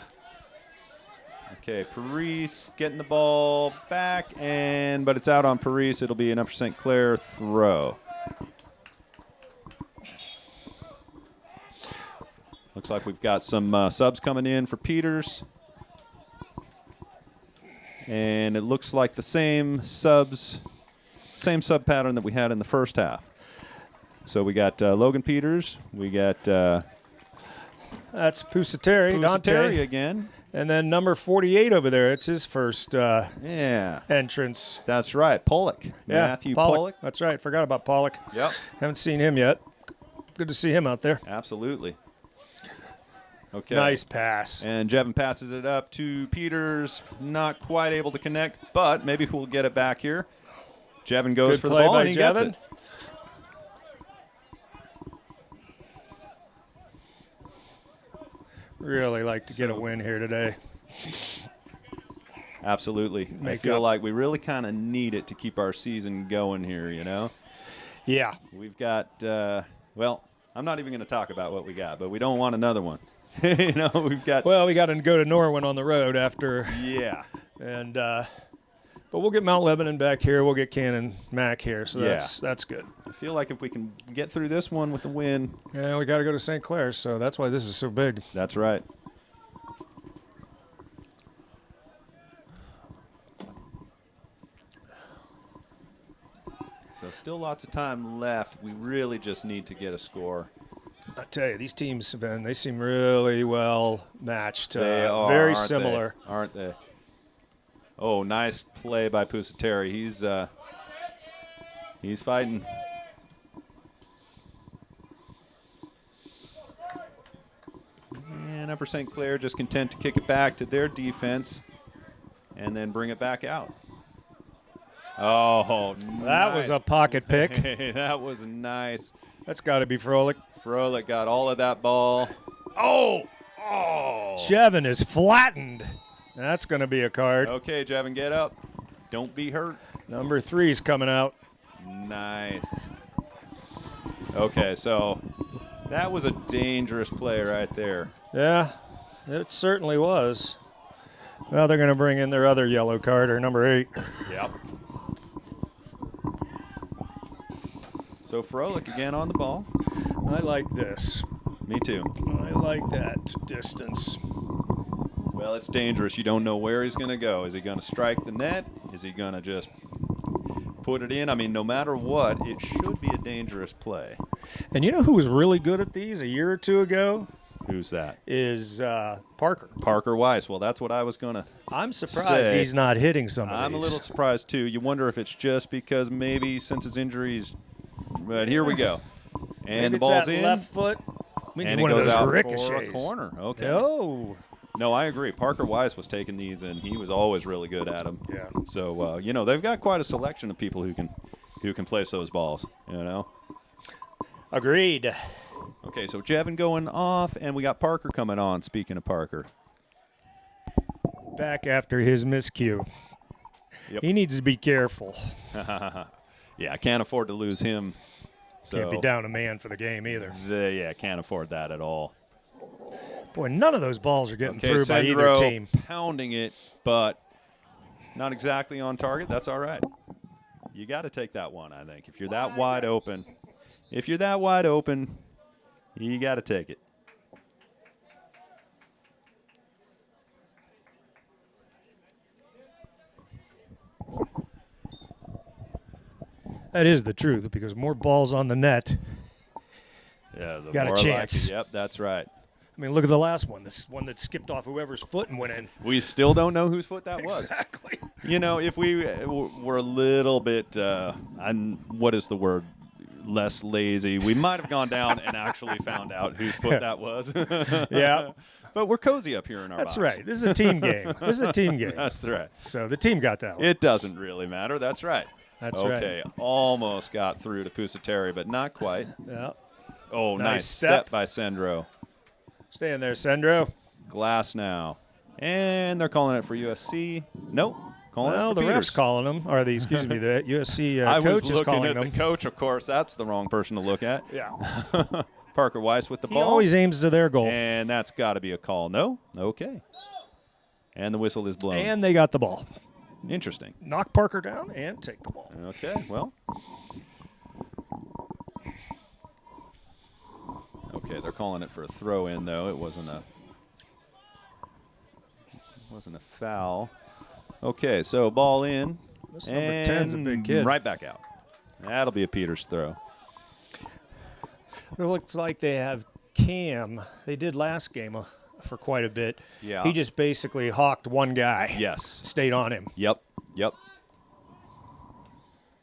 Speaker 1: Okay, Parise getting the ball back, but it's out on Parise. It'll be an Upper St. Clair throw. Looks like we've got some subs coming in for Peters. And it looks like the same sub pattern that we had in the first half. So we got Logan Peters. We got
Speaker 4: That's Pusateri,
Speaker 1: Pusateri
Speaker 4: Dante.
Speaker 1: again.
Speaker 4: And then number 48 over there. It's his first
Speaker 1: Yeah,
Speaker 4: entrance.
Speaker 1: that's right. Pollock.
Speaker 4: Yeah,
Speaker 1: Matthew Pollock.
Speaker 4: That's right. Forgot about Pollock.
Speaker 1: Yep.
Speaker 4: Haven't seen him yet. Good to see him out there.
Speaker 1: Absolutely. Okay.
Speaker 4: Nice pass.
Speaker 1: And Jevin passes it up to Peters. Not quite able to connect, but maybe we'll get it back here. Jevin goes
Speaker 4: Good
Speaker 1: for the
Speaker 4: play
Speaker 1: ball
Speaker 4: by
Speaker 1: and he gets
Speaker 4: Jevin.
Speaker 1: it.
Speaker 4: Really like to get a win here today.
Speaker 1: Absolutely. I
Speaker 4: Make
Speaker 1: feel
Speaker 4: up.
Speaker 1: like we really kind of need it to keep our season going here, you know?
Speaker 4: Yeah.
Speaker 1: We've got, well, I'm not even going to talk about what we got, but we don't want another one. You know, we've got,
Speaker 4: Well, we got to go to Norwin on the road after,
Speaker 1: yeah.
Speaker 4: and But we'll get Mount Lebanon back here. We'll get Cannon Mac here. So
Speaker 1: Yeah.
Speaker 4: that's good.
Speaker 1: I feel like if we can get through this one with the win.
Speaker 4: Yeah, we got to go to St. Clair, so that's why this is so big.
Speaker 1: That's right. So still lots of time left. We really just need to get a score.
Speaker 4: I tell you, these teams, Van, they seem really well matched.
Speaker 1: They are
Speaker 4: very
Speaker 1: aren't
Speaker 4: similar.
Speaker 1: they? Aren't they? Oh, nice play by Pusateri. He's fighting. And Upper St. Clair just content to kick it back to their defense and then bring it back out. Oh,
Speaker 4: That was a pocket pick.
Speaker 1: That was nice.
Speaker 4: That's got to be Froelich.
Speaker 1: Froelich got all of that ball. Oh!
Speaker 4: Jevin is flattened. That's going to be a card.
Speaker 1: Okay, Jevin, get up. Don't be hurt.
Speaker 4: Number 3's coming out.
Speaker 1: Nice. Okay, so that was a dangerous play right there.
Speaker 4: Yeah, it certainly was. Well, they're going to bring in their other yellow card, or number 8.
Speaker 1: Yep. So Froelich again on the ball.
Speaker 4: I like this.
Speaker 1: Me too.
Speaker 4: I like that distance.
Speaker 1: Well, it's dangerous. You don't know where he's going to go. Is he going to strike the net? Is he going to just put it in? I mean, no matter what, it should be a dangerous play.
Speaker 4: And you know who was really good at these a year or two ago?
Speaker 1: Who's that?
Speaker 4: Is Parker.
Speaker 1: Parker Weiss. Well, that's what I was going to
Speaker 4: I'm surprised
Speaker 1: say.
Speaker 4: he's not hitting some of
Speaker 1: I'm a
Speaker 4: these.
Speaker 1: little surprised, too. You wonder if it's just because maybe since his injuries. But here we go. And
Speaker 4: Maybe
Speaker 1: the ball's
Speaker 4: it's that
Speaker 1: in.
Speaker 4: left foot. We
Speaker 1: And
Speaker 4: need
Speaker 1: it
Speaker 4: one of
Speaker 1: goes
Speaker 4: those
Speaker 1: out
Speaker 4: ricochets.
Speaker 1: for a corner. Okay.
Speaker 4: Oh.
Speaker 1: No, I agree. Parker Weiss was taking these, and he was always really good at them.
Speaker 4: Yeah.
Speaker 1: So, they've got quite a selection of people who can place those balls,
Speaker 4: Agreed.
Speaker 1: Okay, so Jevin going off, and we got Parker coming on, speaking of Parker.
Speaker 4: Back after his miscue.
Speaker 1: Yep.
Speaker 4: He needs to be careful.
Speaker 1: Yeah, I can't afford to lose him. So
Speaker 4: Can't be down a man for the game either.
Speaker 1: Can't afford that at all.
Speaker 4: Boy, none of those balls are getting
Speaker 1: Okay,
Speaker 4: through by either
Speaker 1: Sendro
Speaker 4: team.
Speaker 1: pounding it, but not exactly on target. That's all right. You got to take that one, I think. If you're that wide open, you got to take it.
Speaker 4: That is the truth, because more balls on the net.
Speaker 1: Yeah, the
Speaker 4: Got a
Speaker 1: more like
Speaker 4: chance.
Speaker 1: it. Yep, that's right.
Speaker 4: I mean, look at the last one. This one that skipped off whoever's foot and went in.
Speaker 1: We still don't know whose foot that was.
Speaker 4: Exactly.
Speaker 1: If we were a little bit, what is the word, less lazy, we might have gone down and actually found out whose foot that was.
Speaker 4: Yeah.
Speaker 1: But we're cozy up here in our
Speaker 4: That's
Speaker 1: box.
Speaker 4: right. This is a team game.
Speaker 1: That's right.
Speaker 4: So the team got that one.
Speaker 1: It doesn't really matter. That's right.
Speaker 4: That's right.
Speaker 1: Okay, almost got through to Pusateri, but not quite.
Speaker 4: Yeah.
Speaker 1: Oh,
Speaker 4: Nice
Speaker 1: nice
Speaker 4: step.
Speaker 1: step by Sendro.
Speaker 4: Stay in there, Sendro.
Speaker 1: Glass now. And they're calling it for USC. Nope. Calling
Speaker 4: Well,
Speaker 1: it for
Speaker 4: the
Speaker 1: Peters.
Speaker 4: ref's calling them, or the USC
Speaker 1: I was
Speaker 4: coach is
Speaker 1: looking
Speaker 4: calling
Speaker 1: at
Speaker 4: them.
Speaker 1: the coach, of course. That's the wrong person to look at.
Speaker 4: Yeah.
Speaker 1: Parker Weiss with the
Speaker 4: He
Speaker 1: ball.
Speaker 4: always aims to their goal.
Speaker 1: And that's got to be a call. No? Okay. And the whistle is blown.
Speaker 4: And they got the ball.
Speaker 1: Interesting.
Speaker 4: Knock Parker down and take the ball.
Speaker 1: Okay, well. Okay, they're calling it for a throw-in, though. It wasn't a foul. Okay, so ball in.
Speaker 4: This number
Speaker 1: and
Speaker 4: 10's a big kid.
Speaker 1: Right back out. That'll be a Peters throw.
Speaker 4: It looks like they have Cam. They did last game for quite a bit.
Speaker 1: Yeah.
Speaker 4: He just basically hawked one guy.
Speaker 1: Yes.
Speaker 4: Stayed on him.
Speaker 1: Yep.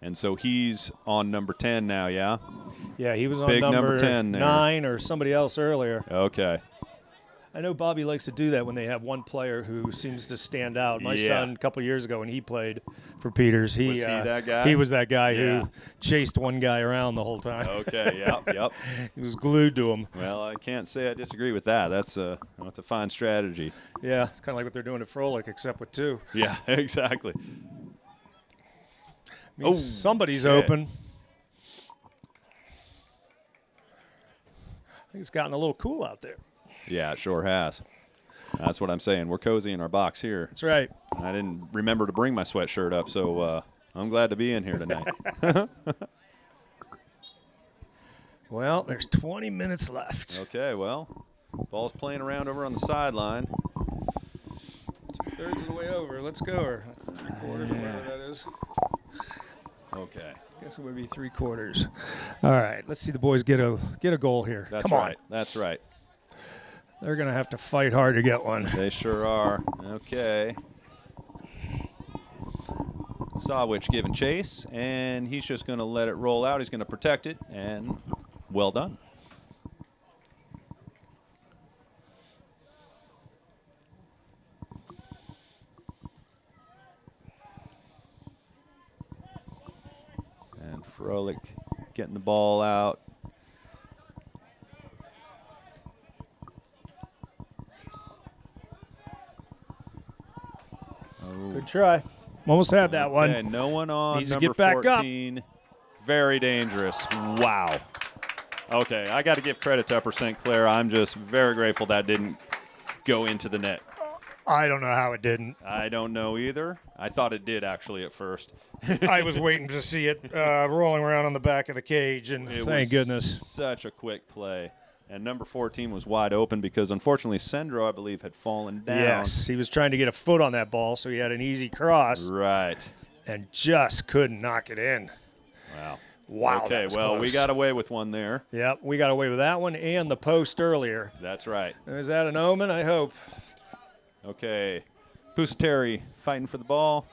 Speaker 1: And so he's on number 10 now, yeah?
Speaker 4: Yeah, he was on
Speaker 1: Big number 10 there.
Speaker 4: 9 or somebody else earlier.
Speaker 1: Okay.
Speaker 4: I know Bobby likes to do that when they have one player who seems to stand out. My
Speaker 1: Yeah.
Speaker 4: son, a couple years ago, when he played for Peters,
Speaker 1: Was he that guy?
Speaker 4: He was that guy
Speaker 1: Yeah.
Speaker 4: who chased one guy around the whole time.
Speaker 1: Okay, yep.
Speaker 4: He was glued to him.
Speaker 1: Well, I can't say I disagree with that. That's a fine strategy.
Speaker 4: Yeah, it's kind of like what they're doing at Froelich, except with 2.
Speaker 1: Yeah, exactly.
Speaker 4: Somebody's
Speaker 1: shit.
Speaker 4: open. I think it's gotten a little cool out there.
Speaker 1: Yeah, it sure has. That's what I'm saying. We're cozy in our box here.
Speaker 4: That's right.
Speaker 1: I didn't remember to bring my sweatshirt up, so I'm glad to be in here tonight.
Speaker 4: Well, there's 20 minutes left.
Speaker 1: Okay, well, ball's playing around over on the sideline.
Speaker 4: 2/3 of the way over. Let's go. Or that's 3/4, whatever that is.
Speaker 1: Okay.
Speaker 4: Guess it would be 3/4. All right, let's see the boys get a goal here.
Speaker 1: That's
Speaker 4: Come
Speaker 1: right.
Speaker 4: on.
Speaker 1: That's right.
Speaker 4: They're going to have to fight hard to get one.
Speaker 1: They sure are. Okay. Sawwich giving chase, and he's just going to let it roll out. He's going to protect it, and well done. And Froelich getting the ball out.
Speaker 4: Good try. Almost had that one.
Speaker 1: Okay, no one on
Speaker 4: Needs to
Speaker 1: number
Speaker 4: get back up.
Speaker 1: 14. Very dangerous. Wow. Okay, I got to give credit to Upper St. Clair. I'm just very grateful that didn't go into the net.
Speaker 4: I don't know how it didn't.
Speaker 1: I don't know either. I thought it did actually at first.
Speaker 4: I was waiting to see it rolling around on the back of the cage, and
Speaker 1: It
Speaker 4: thank
Speaker 1: was
Speaker 4: goodness.
Speaker 1: Such a quick play. And number 14 was wide open because, unfortunately, Sendro, I believe, had fallen down.
Speaker 4: Yes, he was trying to get a foot on that ball, so he had an easy cross
Speaker 1: Right.
Speaker 4: and just couldn't knock it in.
Speaker 1: Wow.
Speaker 4: Wow.
Speaker 1: Okay,
Speaker 4: that was
Speaker 1: well, we
Speaker 4: close.
Speaker 1: got away with one there.
Speaker 4: Yep, we got away with that one and the post earlier.
Speaker 1: That's right.
Speaker 4: Is that an omen? I hope.
Speaker 1: Okay. Pusateri fighting for the ball.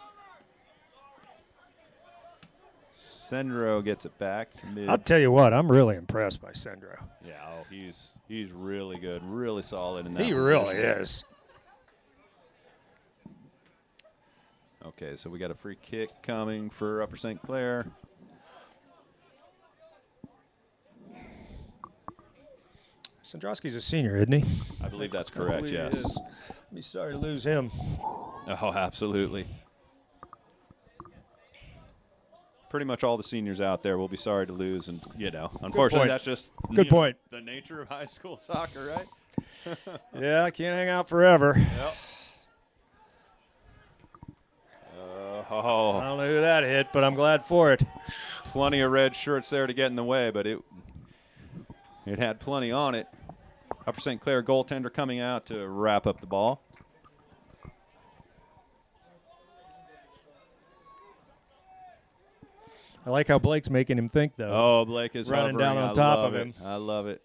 Speaker 1: Sendro gets it back to mid.
Speaker 4: I'll tell you what, I'm really impressed by Sendro.
Speaker 1: Yeah, he's really good, really solid in that
Speaker 4: He
Speaker 1: position.
Speaker 4: really is.
Speaker 1: Okay, so we got a free kick coming for Upper St. Clair.
Speaker 4: Sandrowski's a senior, isn't he?
Speaker 1: I believe that's
Speaker 4: I
Speaker 1: correct,
Speaker 4: believe he
Speaker 1: yes.
Speaker 4: is. Be sorry to lose him.
Speaker 1: Oh, absolutely. Pretty much all the seniors out there will be sorry to lose, and, unfortunately,
Speaker 4: point.
Speaker 1: that's just
Speaker 4: Good point.
Speaker 1: The nature of high school soccer, right?
Speaker 4: Yeah, I can't hang out forever.
Speaker 1: Yep.
Speaker 4: I don't know who that hit, but I'm glad for it.
Speaker 1: Plenty of red shirts there to get in the way, but it had plenty on it. Upper St. Clair goaltender coming out to wrap up the ball.
Speaker 4: I like how Blake's making him think, though.
Speaker 1: Oh, Blake is
Speaker 4: running
Speaker 1: hovering.
Speaker 4: down on
Speaker 1: I
Speaker 4: top
Speaker 1: love
Speaker 4: of
Speaker 1: it.
Speaker 4: him.
Speaker 1: I love it.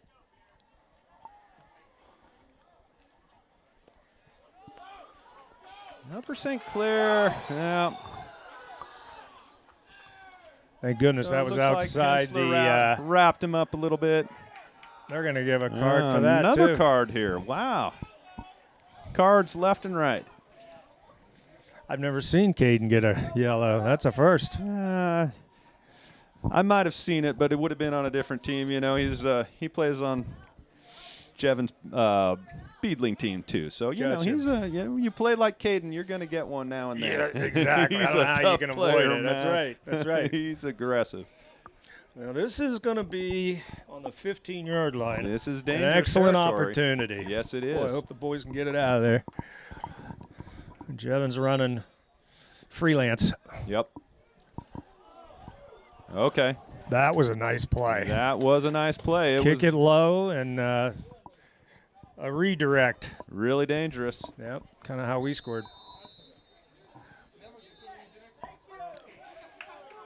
Speaker 1: Upper St. Clair, yeah.
Speaker 4: Thank goodness
Speaker 1: So
Speaker 4: that
Speaker 1: it
Speaker 4: was
Speaker 1: looks like
Speaker 4: outside
Speaker 1: Hensler
Speaker 4: the.
Speaker 1: wrapped him up a little bit.
Speaker 4: They're going to give a card for that,
Speaker 1: Another
Speaker 4: too.
Speaker 1: card here. Wow. Cards left and right.
Speaker 4: I've never seen Caden get a yellow. That's a first.
Speaker 1: I might have seen it, but it would have been on a different team. He plays on Jevon's Beedling team too. So
Speaker 4: Gotcha.
Speaker 1: You play like Caden, you're going to get one now and then.
Speaker 4: Yeah, exactly.
Speaker 1: He's
Speaker 4: I don't know
Speaker 1: a
Speaker 4: how you
Speaker 1: tough
Speaker 4: can avoid
Speaker 1: player,
Speaker 4: it. That's
Speaker 1: man.
Speaker 4: right. That's right.
Speaker 1: He's aggressive.
Speaker 4: Now, this is going to be on the 15-yard line.
Speaker 1: This is
Speaker 4: An
Speaker 1: dangerous
Speaker 4: excellent
Speaker 1: territory.
Speaker 4: opportunity.
Speaker 1: Yes, it
Speaker 4: Boy, I
Speaker 1: is.
Speaker 4: hope the boys can get it out of there. Jevon's running freelance.
Speaker 1: Yep. Okay.
Speaker 4: That was a nice play.
Speaker 1: That was a nice play. It
Speaker 4: Kick
Speaker 1: was
Speaker 4: it low and a redirect.
Speaker 1: really dangerous.
Speaker 4: Yep, kind of how we scored.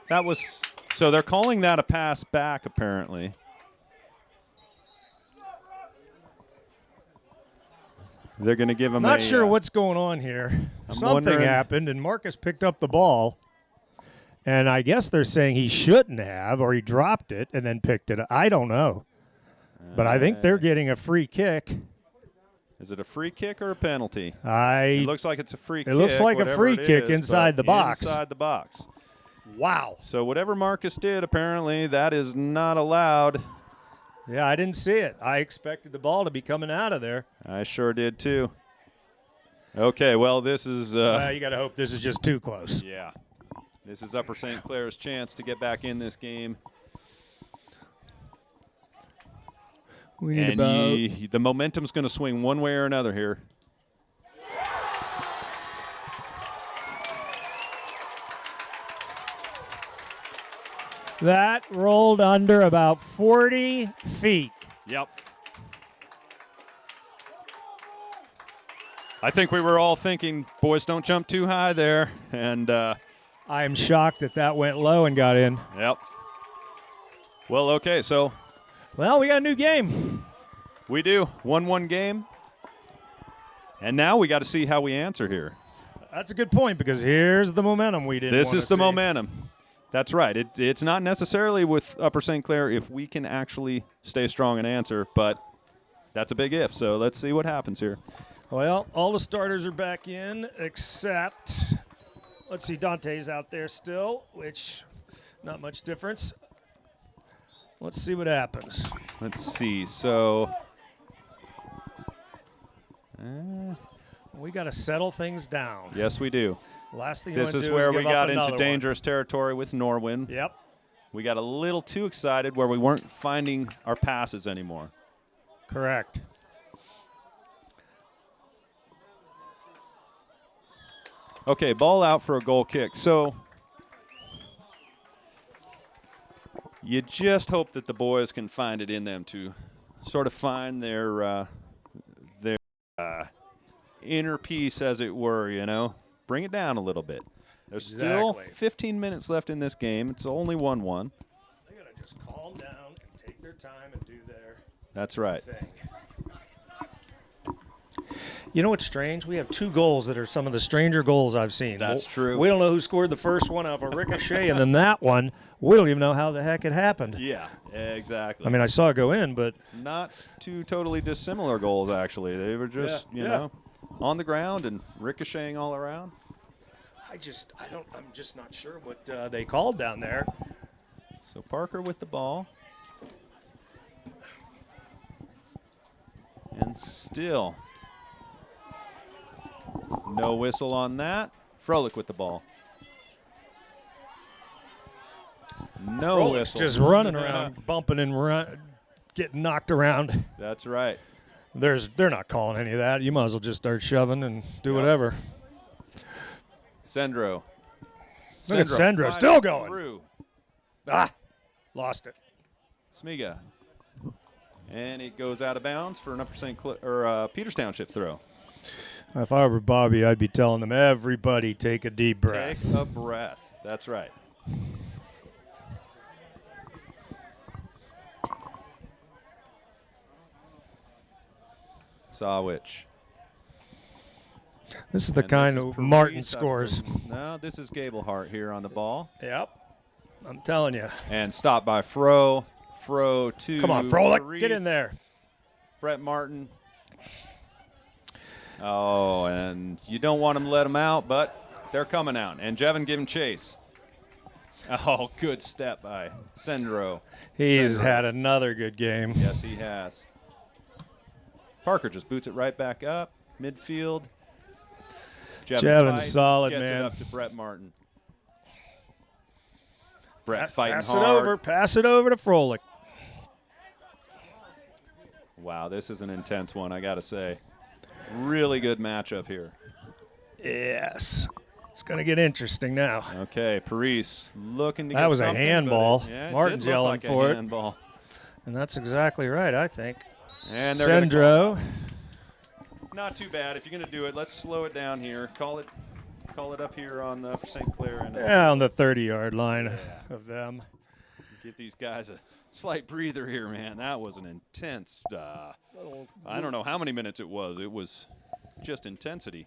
Speaker 1: That was so they're calling that a pass back apparently. They're going to give him
Speaker 4: Not
Speaker 1: a,
Speaker 4: sure what's going on here. Something
Speaker 1: wondering-
Speaker 4: happened, and Marcus picked up the ball. And I guess they're saying he shouldn't have, or he dropped it and then picked it up. I don't know. But I think they're getting a free kick.
Speaker 1: Is it a free kick or a penalty? It
Speaker 4: It
Speaker 1: looks like it's a free kick.
Speaker 4: looks like a
Speaker 1: whatever
Speaker 4: free
Speaker 1: it
Speaker 4: kick
Speaker 1: is,
Speaker 4: inside
Speaker 1: but
Speaker 4: the box.
Speaker 1: Inside the box.
Speaker 4: Wow.
Speaker 1: So whatever Marcus did, apparently that is not allowed.
Speaker 4: Yeah, I didn't see it. I expected the ball to be coming out of there.
Speaker 1: I sure did too. Okay, well this is
Speaker 4: You got to hope this is just too close.
Speaker 1: yeah. This is Upper St. Clair's chance to get back in this game.
Speaker 4: We need
Speaker 1: And
Speaker 4: about
Speaker 1: the momentum's going to swing one way or another here.
Speaker 4: That rolled under about 40 feet.
Speaker 1: Yep. I think we were all thinking, boys, don't jump too high there. And,
Speaker 4: I am shocked that that went low and got in.
Speaker 1: yep. Well, okay, so
Speaker 4: Well, we got a new game.
Speaker 1: we do 1-1 game. And now we got to see how we answer here.
Speaker 4: That's a good point because here's the momentum we didn't
Speaker 1: This
Speaker 4: wanna
Speaker 1: is the
Speaker 4: see.
Speaker 1: momentum. That's right. It's not necessarily with Upper St. Clair if we can actually stay strong and answer, but that's a big if. So let's see what happens here.
Speaker 4: Well, all the starters are back in except, let's see, Dante's out there still, which not much difference. Let's see what happens.
Speaker 1: Let's see. So
Speaker 4: We got to settle things down.
Speaker 1: yes, we do.
Speaker 4: Last thing
Speaker 1: This
Speaker 4: you
Speaker 1: is
Speaker 4: wanna do
Speaker 1: where we
Speaker 4: give up
Speaker 1: got into
Speaker 4: another one.
Speaker 1: dangerous territory with Norwin.
Speaker 4: Yep.
Speaker 1: We got a little too excited where we weren't finding our passes anymore.
Speaker 4: Correct.
Speaker 1: Okay, ball out for a goal kick. So you just hope that the boys can find it in them to sort of find their inner peace, as it were, you know. Bring it down a little bit. There's still
Speaker 4: Exactly.
Speaker 1: 15 minutes left in this game. It's only 1-1.
Speaker 4: They got to just calm down and take their time and do their
Speaker 1: That's right.
Speaker 4: thing. You know what's strange? We have 2 goals that are some of the stranger goals I've seen.
Speaker 1: That's true.
Speaker 4: We don't know who scored the first one off a ricochet, and then that one, we don't even know how the heck it happened.
Speaker 1: Yeah, exactly.
Speaker 4: I mean, I saw it go in, but
Speaker 1: Not two totally dissimilar goals, actually. They were just,
Speaker 4: Yeah,
Speaker 1: you
Speaker 4: yeah.
Speaker 1: know, on the ground and ricocheting all around.
Speaker 4: I'm just not sure what they called down there.
Speaker 1: So Parker with the ball. And still no whistle on that. Froelich with the ball. No
Speaker 4: Frolick's
Speaker 1: whistle.
Speaker 4: just running around, bumping and getting knocked around.
Speaker 1: That's right.
Speaker 4: They're not calling any of that. You might as well just start shoving and do
Speaker 1: Yep.
Speaker 4: whatever.
Speaker 1: Sendro.
Speaker 4: Look at Sendro,
Speaker 1: fighting
Speaker 4: still going.
Speaker 1: through.
Speaker 4: Lost it.
Speaker 1: Smiga. And it goes out of bounds for an Upper St. Clair or Peters Township throw.
Speaker 4: If I were Bobby, I'd be telling them, everybody take a deep breath.
Speaker 1: Take a breath. That's right. Sawich.
Speaker 4: This is the
Speaker 1: And
Speaker 4: kind
Speaker 1: this is
Speaker 4: of Martin
Speaker 1: Paris.
Speaker 4: scores.
Speaker 1: No, this is Gablehart here on the ball.
Speaker 4: Yep. I'm telling you.
Speaker 1: And stopped by Fro. Fro to
Speaker 4: Come on, Froelich, get
Speaker 1: Paris.
Speaker 4: in there.
Speaker 1: Brett Martin. Oh, and you don't want them to let them out, but they're coming out. And Jevin giving chase. Oh, good step by Sendro.
Speaker 4: He's
Speaker 1: Sendro.
Speaker 4: had another good game.
Speaker 1: Yes, he has. Parker just boots it right back up, midfield.
Speaker 4: Jevin's
Speaker 1: fight,
Speaker 4: solid,
Speaker 1: gets
Speaker 4: man.
Speaker 1: it up to Brett Martin. Brett fighting
Speaker 4: Pass
Speaker 1: hard.
Speaker 4: it over. Pass it over to Froelich.
Speaker 1: Wow, this is an intense one, I got to say. Really good matchup here.
Speaker 4: Yes. It's going to get interesting now.
Speaker 1: Okay, Paris looking to get
Speaker 4: That was a
Speaker 1: something, but
Speaker 4: handball.
Speaker 1: it
Speaker 4: Martin's
Speaker 1: did look
Speaker 4: yelling
Speaker 1: like a
Speaker 4: for it.
Speaker 1: handball.
Speaker 4: And that's exactly right, I think.
Speaker 1: And they're gonna call
Speaker 4: Sendro.
Speaker 1: it. Not too bad. If you're going to do it, let's slow it down here. Call it up here on the Upper St. Clair and
Speaker 4: Yeah, on the 30-yard line of them.
Speaker 1: give these guys a slight breather here, man. That was an intense, I don't know how many minutes it was. It was just intensity.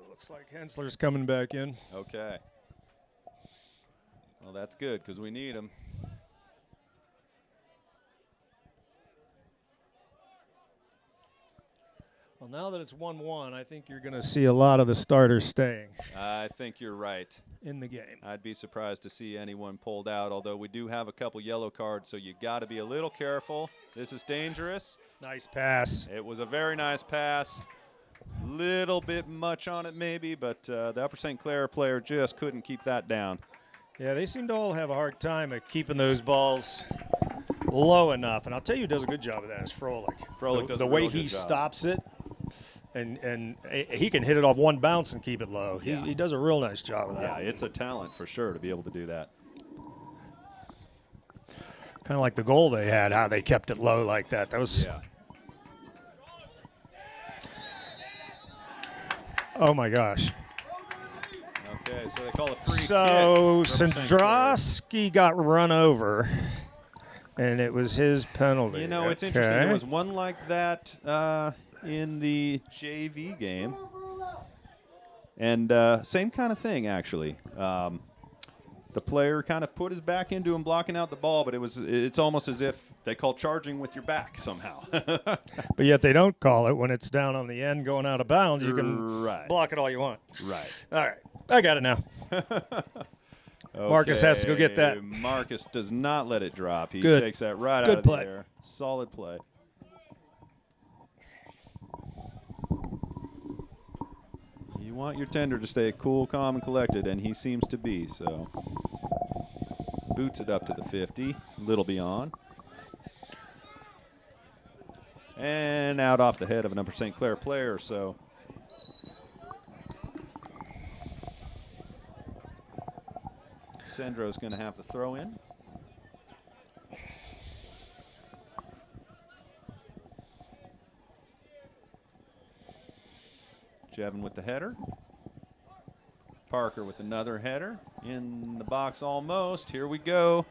Speaker 4: Looks like Hensler's coming back in.
Speaker 1: Okay. Well, that's good because we need him.
Speaker 4: Well, now that it's 1-1, I think you're going to see a lot of the starters staying
Speaker 1: I think you're right.
Speaker 4: in the game.
Speaker 1: I'd be surprised to see anyone pulled out, although we do have a couple yellow cards, so you got to be a little careful. This is dangerous.
Speaker 4: Nice pass.
Speaker 1: It was a very nice pass. Little bit much on it maybe, but the Upper St. Clair player just couldn't keep that down.
Speaker 4: Yeah, they seem to all have a hard time at keeping those balls low enough. And I'll tell you who does a good job of that is Froelich.
Speaker 1: Froelich does
Speaker 4: the
Speaker 1: a
Speaker 4: way
Speaker 1: real
Speaker 4: he
Speaker 1: good job.
Speaker 4: stops it and he can hit it off one bounce and keep it low. He does a real nice job of
Speaker 1: Yeah,
Speaker 4: that.
Speaker 1: it's a talent for sure to be able to do that.
Speaker 4: Kind of like the goal they had, how they kept it low like that. That was.
Speaker 1: Yeah.
Speaker 4: Oh my gosh.
Speaker 1: Okay, so they call a free
Speaker 4: So
Speaker 1: kick. Represent Clair.
Speaker 4: Sandrowski got run over, and it was his penalty.
Speaker 1: You know, it's interesting. There was one like that in the JV game. And same kind of thing, actually. The player kind of put his back into him, blocking out the ball, but it's almost as if they call charging with your back somehow.
Speaker 4: But yet they don't call it when it's down on the end going out of bounds. You can block it all you want.
Speaker 1: Right.
Speaker 4: All right. I got it now. Marcus has to go get that.
Speaker 1: Marcus does not let it drop. He
Speaker 4: Good.
Speaker 1: takes that right
Speaker 4: Good
Speaker 1: out of
Speaker 4: play.
Speaker 1: the air. Solid play. You want your tender to stay cool, calm, and collected, and he seems to be. So boots it up to the 50, a little beyond. And out off the head of an Upper St. Clair player. So Sandro's going to have the throw in. Jevin with the header. Parker with another header. In the box almost. Here we go.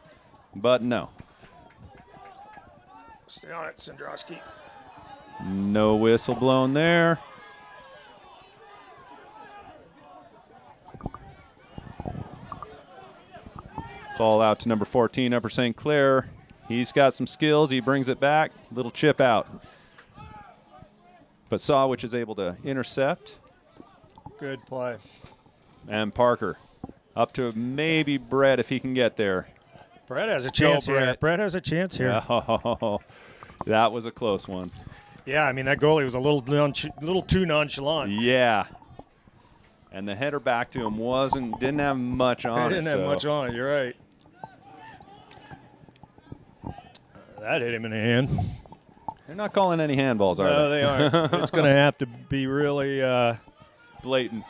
Speaker 1: But no.
Speaker 4: Stay on it, Sandrowski.
Speaker 1: No whistle blown there. Ball out to number 14, Upper St. Clair. He's got some skills. He brings it back. Little chip out. But Sawich is able to intercept.
Speaker 4: Good play.
Speaker 1: And Parker up to maybe Brett if he can get there.
Speaker 4: Brett has a chance here.
Speaker 1: Brett.
Speaker 4: Brett has a chance here.
Speaker 1: Oh, that was a close one.
Speaker 4: Yeah, I mean, that goalie was a little too nonchalant.
Speaker 1: Yeah. And the header back to him didn't have much on it.
Speaker 4: He didn't have much on it, you're right. That hit him in the hand.
Speaker 1: They're not calling any handballs, are
Speaker 4: No,
Speaker 1: they?
Speaker 4: they aren't. It's going to have to be really
Speaker 1: Blatant.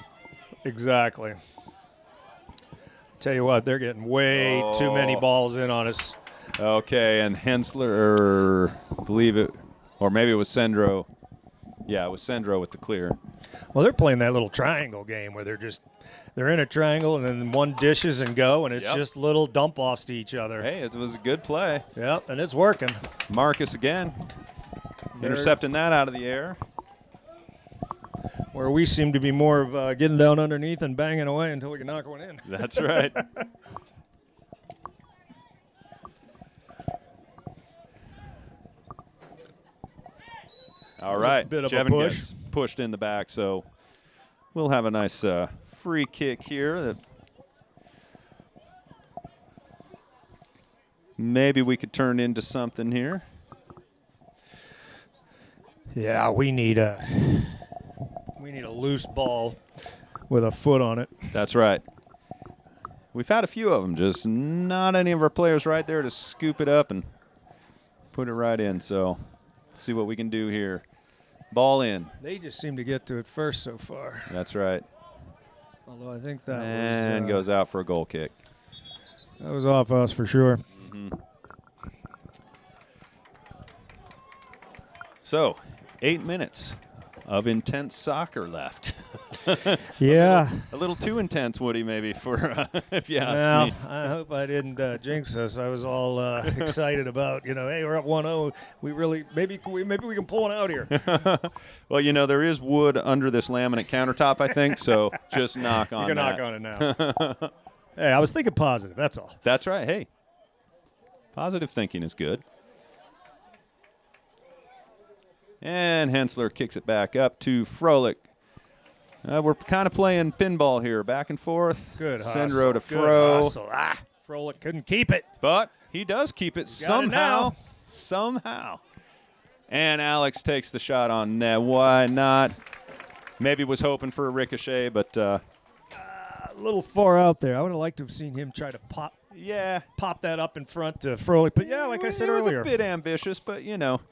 Speaker 4: exactly. Tell you what, they're getting way too many balls in on us.
Speaker 1: Okay, and Hensler, believe it, or maybe it was Sandro. Yeah, it was Sandro with the clear.
Speaker 4: Well, they're playing that little triangle game where they're in a triangle and then one dishes and go, and it's just little dump-offs to each other.
Speaker 1: Hey, it was a good play.
Speaker 4: Yep, and it's working.
Speaker 1: Marcus again, intercepting that out of the air.
Speaker 4: Where we seem to be more of getting down underneath and banging away until we can knock one in.
Speaker 1: That's right. All right,
Speaker 4: bit of a
Speaker 1: Jevin
Speaker 4: push.
Speaker 1: gets pushed in the back, so we'll have a nice free kick here that maybe we could turn into something here.
Speaker 4: Yeah, we need a loose ball with a foot on it.
Speaker 1: That's right. We've had a few of them, just not any of our players right there to scoop it up and put it right in. So let's see what we can do here. Ball in.
Speaker 4: They just seem to get to it first so far.
Speaker 1: That's right.
Speaker 4: Although I think that
Speaker 1: And goes out for a goal kick.
Speaker 4: that was off us for sure.
Speaker 1: So 8 minutes of intense soccer left.
Speaker 4: Yeah.
Speaker 1: A little too intense, Woody, maybe, for if you ask
Speaker 4: Well,
Speaker 1: me.
Speaker 4: I hope I didn't jinx us. I was all excited about, hey, we're up 1-0. We really maybe we can pull one out here.
Speaker 1: Well, there is wood under this laminate countertop, I think, so just knock on
Speaker 4: You can
Speaker 1: that.
Speaker 4: knock on it now. Hey, I was thinking positive. That's all.
Speaker 1: That's right. Hey, positive thinking is good. And Hensler kicks it back up to Froelich. We're kind of playing pinball here, back and forth.
Speaker 4: Good hustle.
Speaker 1: Sendro to
Speaker 4: Good
Speaker 1: Fro.
Speaker 4: hustle. Froelich couldn't keep it.
Speaker 1: But he does keep it
Speaker 4: got it
Speaker 1: somehow.
Speaker 4: now.
Speaker 1: Somehow. And Alex takes the shot on net. Why not? Maybe was hoping for a ricochet, but
Speaker 4: A little far out there. I would have liked to have seen him try to pop
Speaker 1: yeah.
Speaker 4: that up in front to Froelich. But, yeah, like I said
Speaker 1: it was
Speaker 4: earlier.
Speaker 1: a bit ambitious, but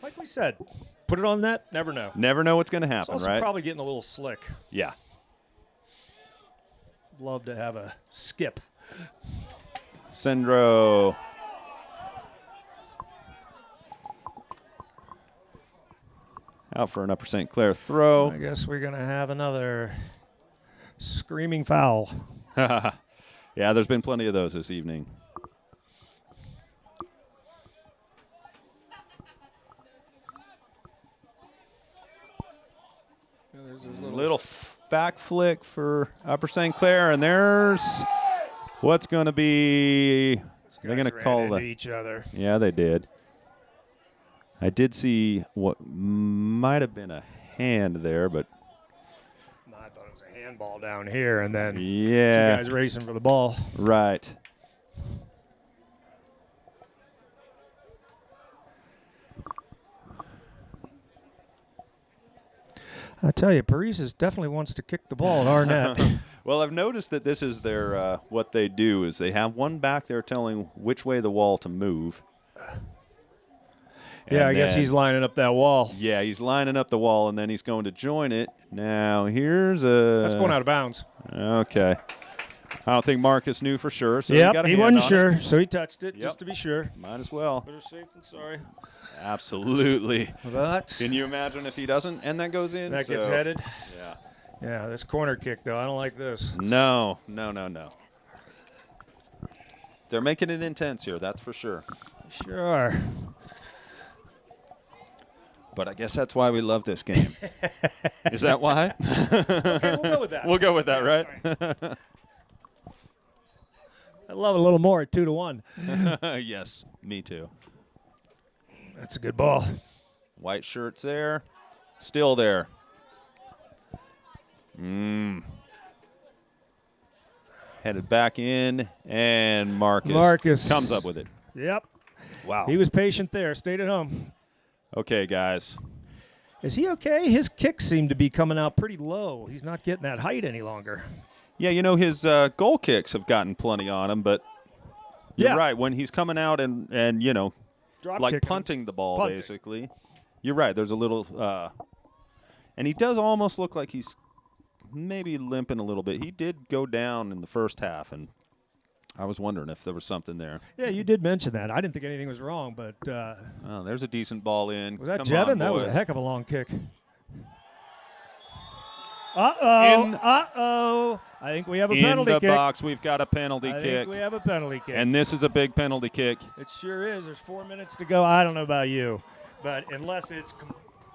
Speaker 4: Like we said. put it on net? Never know.
Speaker 1: Never know what's going to
Speaker 4: It's
Speaker 1: happen,
Speaker 4: also
Speaker 1: right?
Speaker 4: probably getting a little slick.
Speaker 1: Yeah.
Speaker 4: Love to have a skip.
Speaker 1: Sendro. Out for an Upper St. Clair throw.
Speaker 4: I guess we're going to have another screaming foul.
Speaker 1: Yeah, there's been plenty of those this evening.
Speaker 4: There's his
Speaker 1: Little back flick for Upper St. Clair, and there's what's going to be. They're going to call
Speaker 4: into
Speaker 1: the.
Speaker 4: each other.
Speaker 1: Yeah, they did. I did see what might have been a hand there, but
Speaker 4: No, I thought it was a handball down here, and then
Speaker 1: yeah,
Speaker 4: two guys racing for the ball.
Speaker 1: right.
Speaker 4: I tell you, Paris definitely wants to kick the ball at our net.
Speaker 1: Well, I've noticed that this is their what they do is they have one back there telling which way the wall to move.
Speaker 4: Yeah, I
Speaker 1: And
Speaker 4: guess
Speaker 1: then-
Speaker 4: he's lining up that wall.
Speaker 1: Yeah, he's lining up the wall, and then he's going to join it. Now, here's a...
Speaker 4: That's going out of bounds.
Speaker 1: Okay. I don't think Marcus knew for sure, so he got a
Speaker 4: he
Speaker 1: hand
Speaker 4: wasn't
Speaker 1: on it.
Speaker 4: sure, so he touched it
Speaker 1: Yep.
Speaker 4: just to be sure.
Speaker 1: Might as well.
Speaker 4: Better safe than sorry.
Speaker 1: Absolutely.
Speaker 4: But
Speaker 1: Can you imagine if he doesn't and that goes in?
Speaker 4: that gets
Speaker 1: So,
Speaker 4: headed.
Speaker 1: Yeah.
Speaker 4: Yeah, this corner kick, though, I don't like this.
Speaker 1: No. They're making it intense here, that's for sure.
Speaker 4: Sure.
Speaker 1: But I guess that's why we love this game. Is that why?
Speaker 4: Okay, we'll go with that.
Speaker 1: We'll go with that, right?
Speaker 4: I love it a little more at 2-1.
Speaker 1: Yes, me too.
Speaker 4: That's a good ball.
Speaker 1: White shirts there. Still there. Headed back in, and Marcus comes up with it.
Speaker 4: Yep.
Speaker 1: Wow.
Speaker 4: He was patient there. Stayed at home.
Speaker 1: Okay, guys.
Speaker 4: Is he okay? His kicks seem to be coming out pretty low. He's not getting that height any longer.
Speaker 1: Yeah, you know, his goal kicks have gotten plenty on him, but you're
Speaker 4: Yeah.
Speaker 1: right. When he's coming out and you know,
Speaker 4: Drop
Speaker 1: like
Speaker 4: kicking.
Speaker 1: punting the ball,
Speaker 4: Punting.
Speaker 1: basically, you're right. There's a little and he does almost look like he's maybe limping a little bit. He did go down in the first half, and I was wondering if there was something there.
Speaker 4: Yeah, you did mention that. I didn't think anything was wrong, but
Speaker 1: Oh, there's a decent ball in.
Speaker 4: was that
Speaker 1: Come
Speaker 4: Jevin?
Speaker 1: on,
Speaker 4: That was a
Speaker 1: boys.
Speaker 4: heck of a long kick. Uh-oh.
Speaker 1: In-
Speaker 4: Uh-oh. I think we have a
Speaker 1: In
Speaker 4: penalty
Speaker 1: the
Speaker 4: kick.
Speaker 1: box, we've got a penalty
Speaker 4: I
Speaker 1: kick,
Speaker 4: think we have a penalty kick.
Speaker 1: and this is a big penalty kick.
Speaker 4: It sure is. There's 4 minutes to go. I don't know about you, but unless it's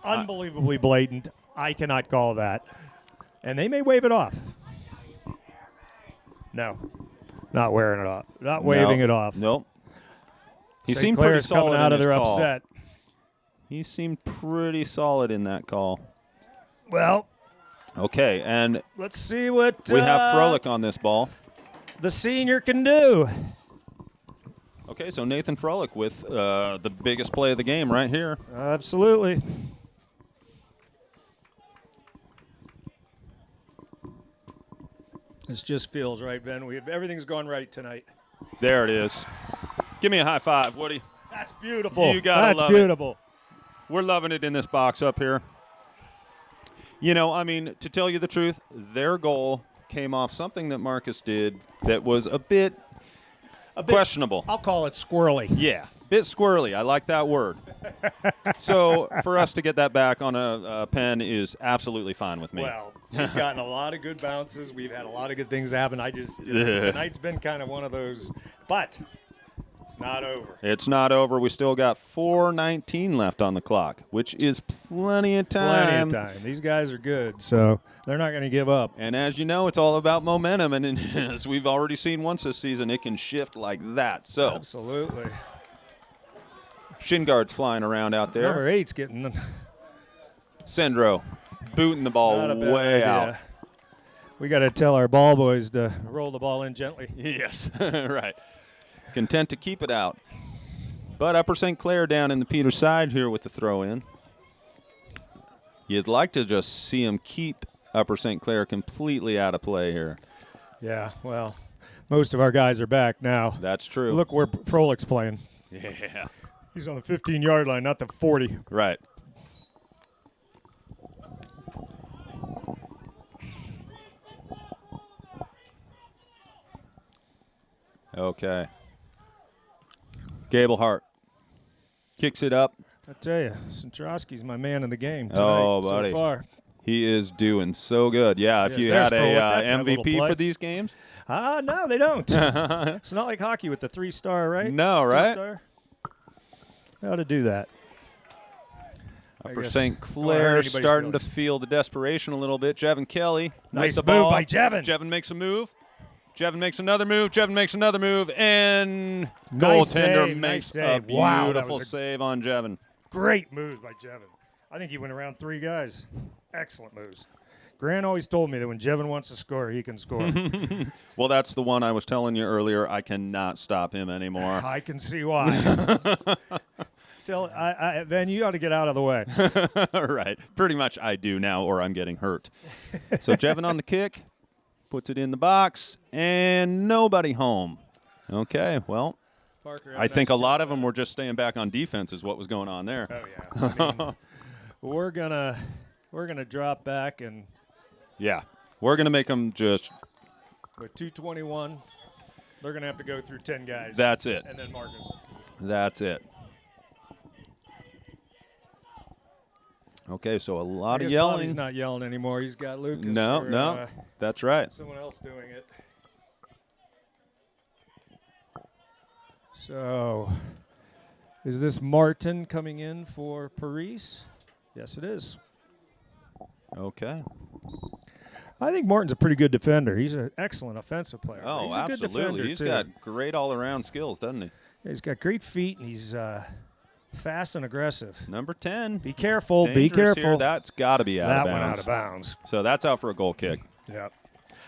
Speaker 4: unbelievably blatant, I cannot call that. And they may wave it off. No, not wearing it off. Not waving
Speaker 1: No.
Speaker 4: it off.
Speaker 1: Nope. He
Speaker 4: St.
Speaker 1: seemed pretty
Speaker 4: Clair's
Speaker 1: solid
Speaker 4: coming out
Speaker 1: in
Speaker 4: of
Speaker 1: his
Speaker 4: there
Speaker 1: call.
Speaker 4: upset.
Speaker 1: He seemed pretty solid in that call.
Speaker 4: Well,
Speaker 1: Okay, and
Speaker 4: let's see what
Speaker 1: we have Froelich on this ball.
Speaker 4: the senior can do.
Speaker 1: Okay, so Nathan Froelich with the biggest play of the game right here.
Speaker 4: Absolutely. This just feels right, Ben. Everything's gone right tonight.
Speaker 1: There it is. Give me a high five, Woody.
Speaker 4: That's beautiful.
Speaker 1: You gotta
Speaker 4: That's
Speaker 1: love it.
Speaker 4: beautiful.
Speaker 1: We're loving it in this box up here. You know, I mean, to tell you the truth, their goal came off something that Marcus did that was a bit questionable.
Speaker 4: I'll call it squirrely.
Speaker 1: Yeah, bit squirrely. I like that word. So for us to get that back on a pen is absolutely fine with me.
Speaker 4: Well, we've gotten a lot of good bounces. We've had a lot of good things happen. Tonight's been kind of one of those, but it's not over.
Speaker 1: It's not over. We still got 4:19 left on the clock, which is plenty of time.
Speaker 4: Plenty of time. These guys are good, so they're not going to give up.
Speaker 1: And as you know, it's all about momentum. And as we've already seen once this season, it can shift like that. So
Speaker 4: Absolutely.
Speaker 1: shin guards flying around out there.
Speaker 4: Number 8's getting
Speaker 1: Sendro booting the ball
Speaker 4: not a bad
Speaker 1: way
Speaker 4: idea.
Speaker 1: out.
Speaker 4: We got to tell our ball boys to roll the ball in gently.
Speaker 1: Yes, right. Content to keep it out. But Upper St. Clair down in the Peters side here with the throw in. You'd like to just see him keep Upper St. Clair completely out of play here.
Speaker 4: Yeah, well, most of our guys are back now.
Speaker 1: That's true.
Speaker 4: Look where Frolich's playing.
Speaker 1: Yeah.
Speaker 4: He's on the 15-yard line, not the 40.
Speaker 1: Right. Okay. Gablehart kicks it up.
Speaker 4: I tell you, Centrosky's my man in the game tonight
Speaker 1: Oh, buddy.
Speaker 4: so far.
Speaker 1: He is doing so good. Yeah, if
Speaker 4: Yes,
Speaker 1: you
Speaker 4: there's
Speaker 1: had
Speaker 4: Forward.
Speaker 1: a
Speaker 4: That's that little
Speaker 1: MVP
Speaker 4: play.
Speaker 1: for these games.
Speaker 4: No, they don't. It's not like hockey with the 3-star, right?
Speaker 1: No, right?
Speaker 4: 2-star. How to do that.
Speaker 1: Upper
Speaker 4: guess
Speaker 1: St.
Speaker 4: I don't hurt
Speaker 1: Clair
Speaker 4: anybody's
Speaker 1: starting to
Speaker 4: feelings.
Speaker 1: feel the desperation a little bit. Jevin Kelly.
Speaker 4: Nice
Speaker 1: with the
Speaker 4: move
Speaker 1: ball.
Speaker 4: by Jevin.
Speaker 1: Jevin makes a move. Jevin makes another move. Jevin makes another move. And
Speaker 4: Nice
Speaker 1: goaltender
Speaker 4: save,
Speaker 1: makes
Speaker 4: nice
Speaker 1: a
Speaker 4: save. Wow, that
Speaker 1: beautiful
Speaker 4: was a
Speaker 1: save on Jevin.
Speaker 4: Great moves by Jevin. I think he went around 3 guys. Excellent moves. Grant always told me that when Jevin wants to score, he can score.
Speaker 1: Well, that's the one I was telling you earlier. I cannot stop him anymore.
Speaker 4: I can see why. Then you ought to get out of the way.
Speaker 1: Right. Pretty much I do now, or I'm getting hurt. So Jevin on the kick, puts it in the box, and nobody home. Okay, well,
Speaker 4: Parker,
Speaker 1: I think a lot of them were just staying back on defense is what was going on there.
Speaker 4: Oh yeah. I mean, we're gonna drop back, and
Speaker 1: Yeah. We're going to make them just
Speaker 4: with 2:21, they're gonna have to go through 10 guys.
Speaker 1: that's it.
Speaker 4: And then Marcus.
Speaker 1: That's it. Okay, so a lot
Speaker 4: I
Speaker 1: of
Speaker 4: guess
Speaker 1: yelling.
Speaker 4: Bobby's not yelling anymore. He's got Lucas.
Speaker 1: No,
Speaker 4: or,
Speaker 1: no. That's right.
Speaker 4: someone else doing it. So, is this Martin coming in for Paris? Yes, it is.
Speaker 1: Okay.
Speaker 4: I think Martin's a pretty good defender. He's an excellent offensive player.
Speaker 1: Oh,
Speaker 4: he's a good
Speaker 1: absolutely.
Speaker 4: defender,
Speaker 1: He's
Speaker 4: too.
Speaker 1: got great all-around skills, doesn't he?
Speaker 4: He's got great feet, and he's fast and aggressive.
Speaker 1: Number 10.
Speaker 4: Be careful. Be
Speaker 1: Dangerous
Speaker 4: careful.
Speaker 1: here. That's got to be out
Speaker 4: that
Speaker 1: of bounds.
Speaker 4: went out of bounds.
Speaker 1: So that's out for a goal kick.
Speaker 4: Yep.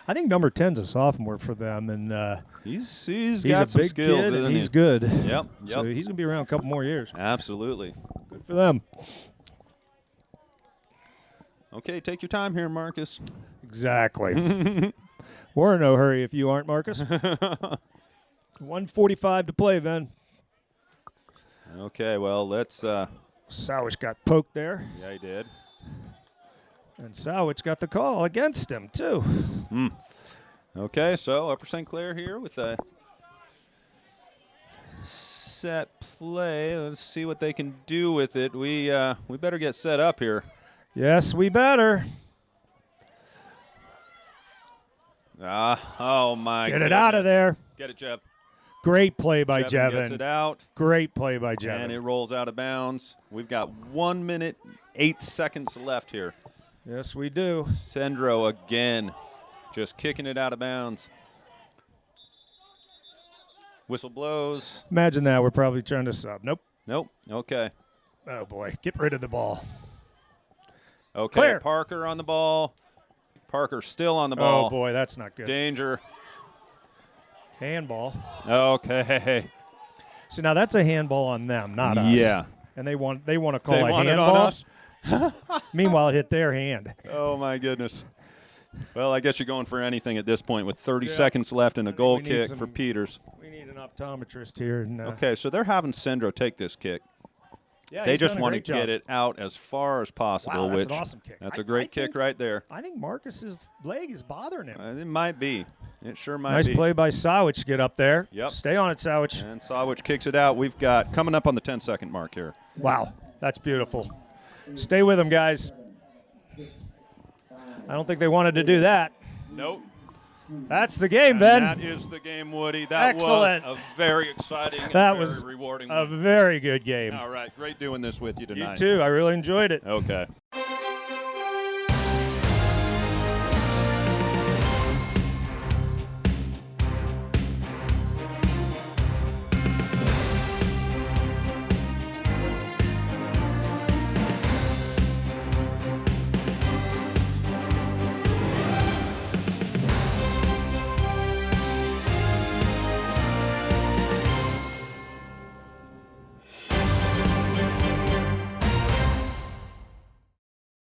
Speaker 4: I think number 10's a sophomore for them, and
Speaker 1: He's
Speaker 4: he's
Speaker 1: got
Speaker 4: a
Speaker 1: some
Speaker 4: big
Speaker 1: skills,
Speaker 4: kid, and
Speaker 1: isn't
Speaker 4: he's
Speaker 1: he?
Speaker 4: good.
Speaker 1: Yep.
Speaker 4: So he's going to be around a couple more years.
Speaker 1: Absolutely.
Speaker 4: Good for them.
Speaker 1: Okay, take your time here, Marcus.
Speaker 4: Exactly. We're in no hurry if you aren't, Marcus. 1:45 to play, then.
Speaker 1: Okay, well, let's
Speaker 4: Sowich got poked there,
Speaker 1: yeah, he did.
Speaker 4: and Sowich got the call against him, too.
Speaker 1: Okay, so Upper St. Clair here with a set play. Let's see what they can do with it. We better get set up here.
Speaker 4: Yes, we better.
Speaker 1: Oh my
Speaker 4: Get it out of
Speaker 1: goodness.
Speaker 4: there.
Speaker 1: Get it, Jeff.
Speaker 4: Great play by
Speaker 1: Jevin gets it
Speaker 4: Jevin.
Speaker 1: out,
Speaker 4: Great play by
Speaker 1: and
Speaker 4: Jevin.
Speaker 1: it rolls out of bounds. We've got 1 minute, 8 seconds left here.
Speaker 4: Yes, we do.
Speaker 1: Sendro again, just kicking it out of bounds. Whistle blows.
Speaker 4: Imagine that. We're probably trying to sub. Nope.
Speaker 1: Nope. Okay.
Speaker 4: Oh, boy. Get rid of the ball.
Speaker 1: Okay.
Speaker 4: Clair.
Speaker 1: Parker on the ball. Parker still on the ball.
Speaker 4: Oh, boy. That's not good.
Speaker 1: Danger.
Speaker 4: Handball.
Speaker 1: Okay.
Speaker 4: See, now that's a handball on them, not us.
Speaker 1: Yeah.
Speaker 4: And they want to call
Speaker 1: They
Speaker 4: a
Speaker 1: want it
Speaker 4: handball.
Speaker 1: on us?
Speaker 4: Meanwhile, it hit their hand.
Speaker 1: Oh, my goodness. Well, I guess you're going for anything at this point with 30
Speaker 4: Yeah.
Speaker 1: seconds left and a
Speaker 4: I think
Speaker 1: goal
Speaker 4: we need
Speaker 1: kick
Speaker 4: some-
Speaker 1: for Peters.
Speaker 4: We need an optometrist here. And,
Speaker 1: Okay, so they're having Sendro take this kick.
Speaker 4: yeah,
Speaker 1: They
Speaker 4: he's
Speaker 1: just
Speaker 4: done a
Speaker 1: want to
Speaker 4: great job.
Speaker 1: get it out as far as possible,
Speaker 4: Wow, that's
Speaker 1: which
Speaker 4: an awesome kick.
Speaker 1: that's
Speaker 4: I-
Speaker 1: a great
Speaker 4: I
Speaker 1: kick
Speaker 4: think-
Speaker 1: right there.
Speaker 4: I think Marcus's leg is bothering him.
Speaker 1: It might be. It sure might
Speaker 4: Nice
Speaker 1: be.
Speaker 4: play by Sowich to get up there.
Speaker 1: Yep.
Speaker 4: Stay on it, Sowich.
Speaker 1: And Sawich kicks it out. We've got coming up on the 10-second mark here.
Speaker 4: Wow, that's beautiful. Stay with them, guys. I don't think they wanted to do that.
Speaker 1: Nope.
Speaker 4: That's the game,
Speaker 1: And
Speaker 4: then.
Speaker 1: that is the game, Woody. That
Speaker 4: Excellent.
Speaker 1: was a very exciting and
Speaker 4: That
Speaker 1: very
Speaker 4: was
Speaker 1: rewarding
Speaker 4: a
Speaker 1: one.
Speaker 4: very good game.
Speaker 1: All right, great doing this with you
Speaker 4: You
Speaker 1: tonight.
Speaker 4: too. I really enjoyed it.
Speaker 1: Okay.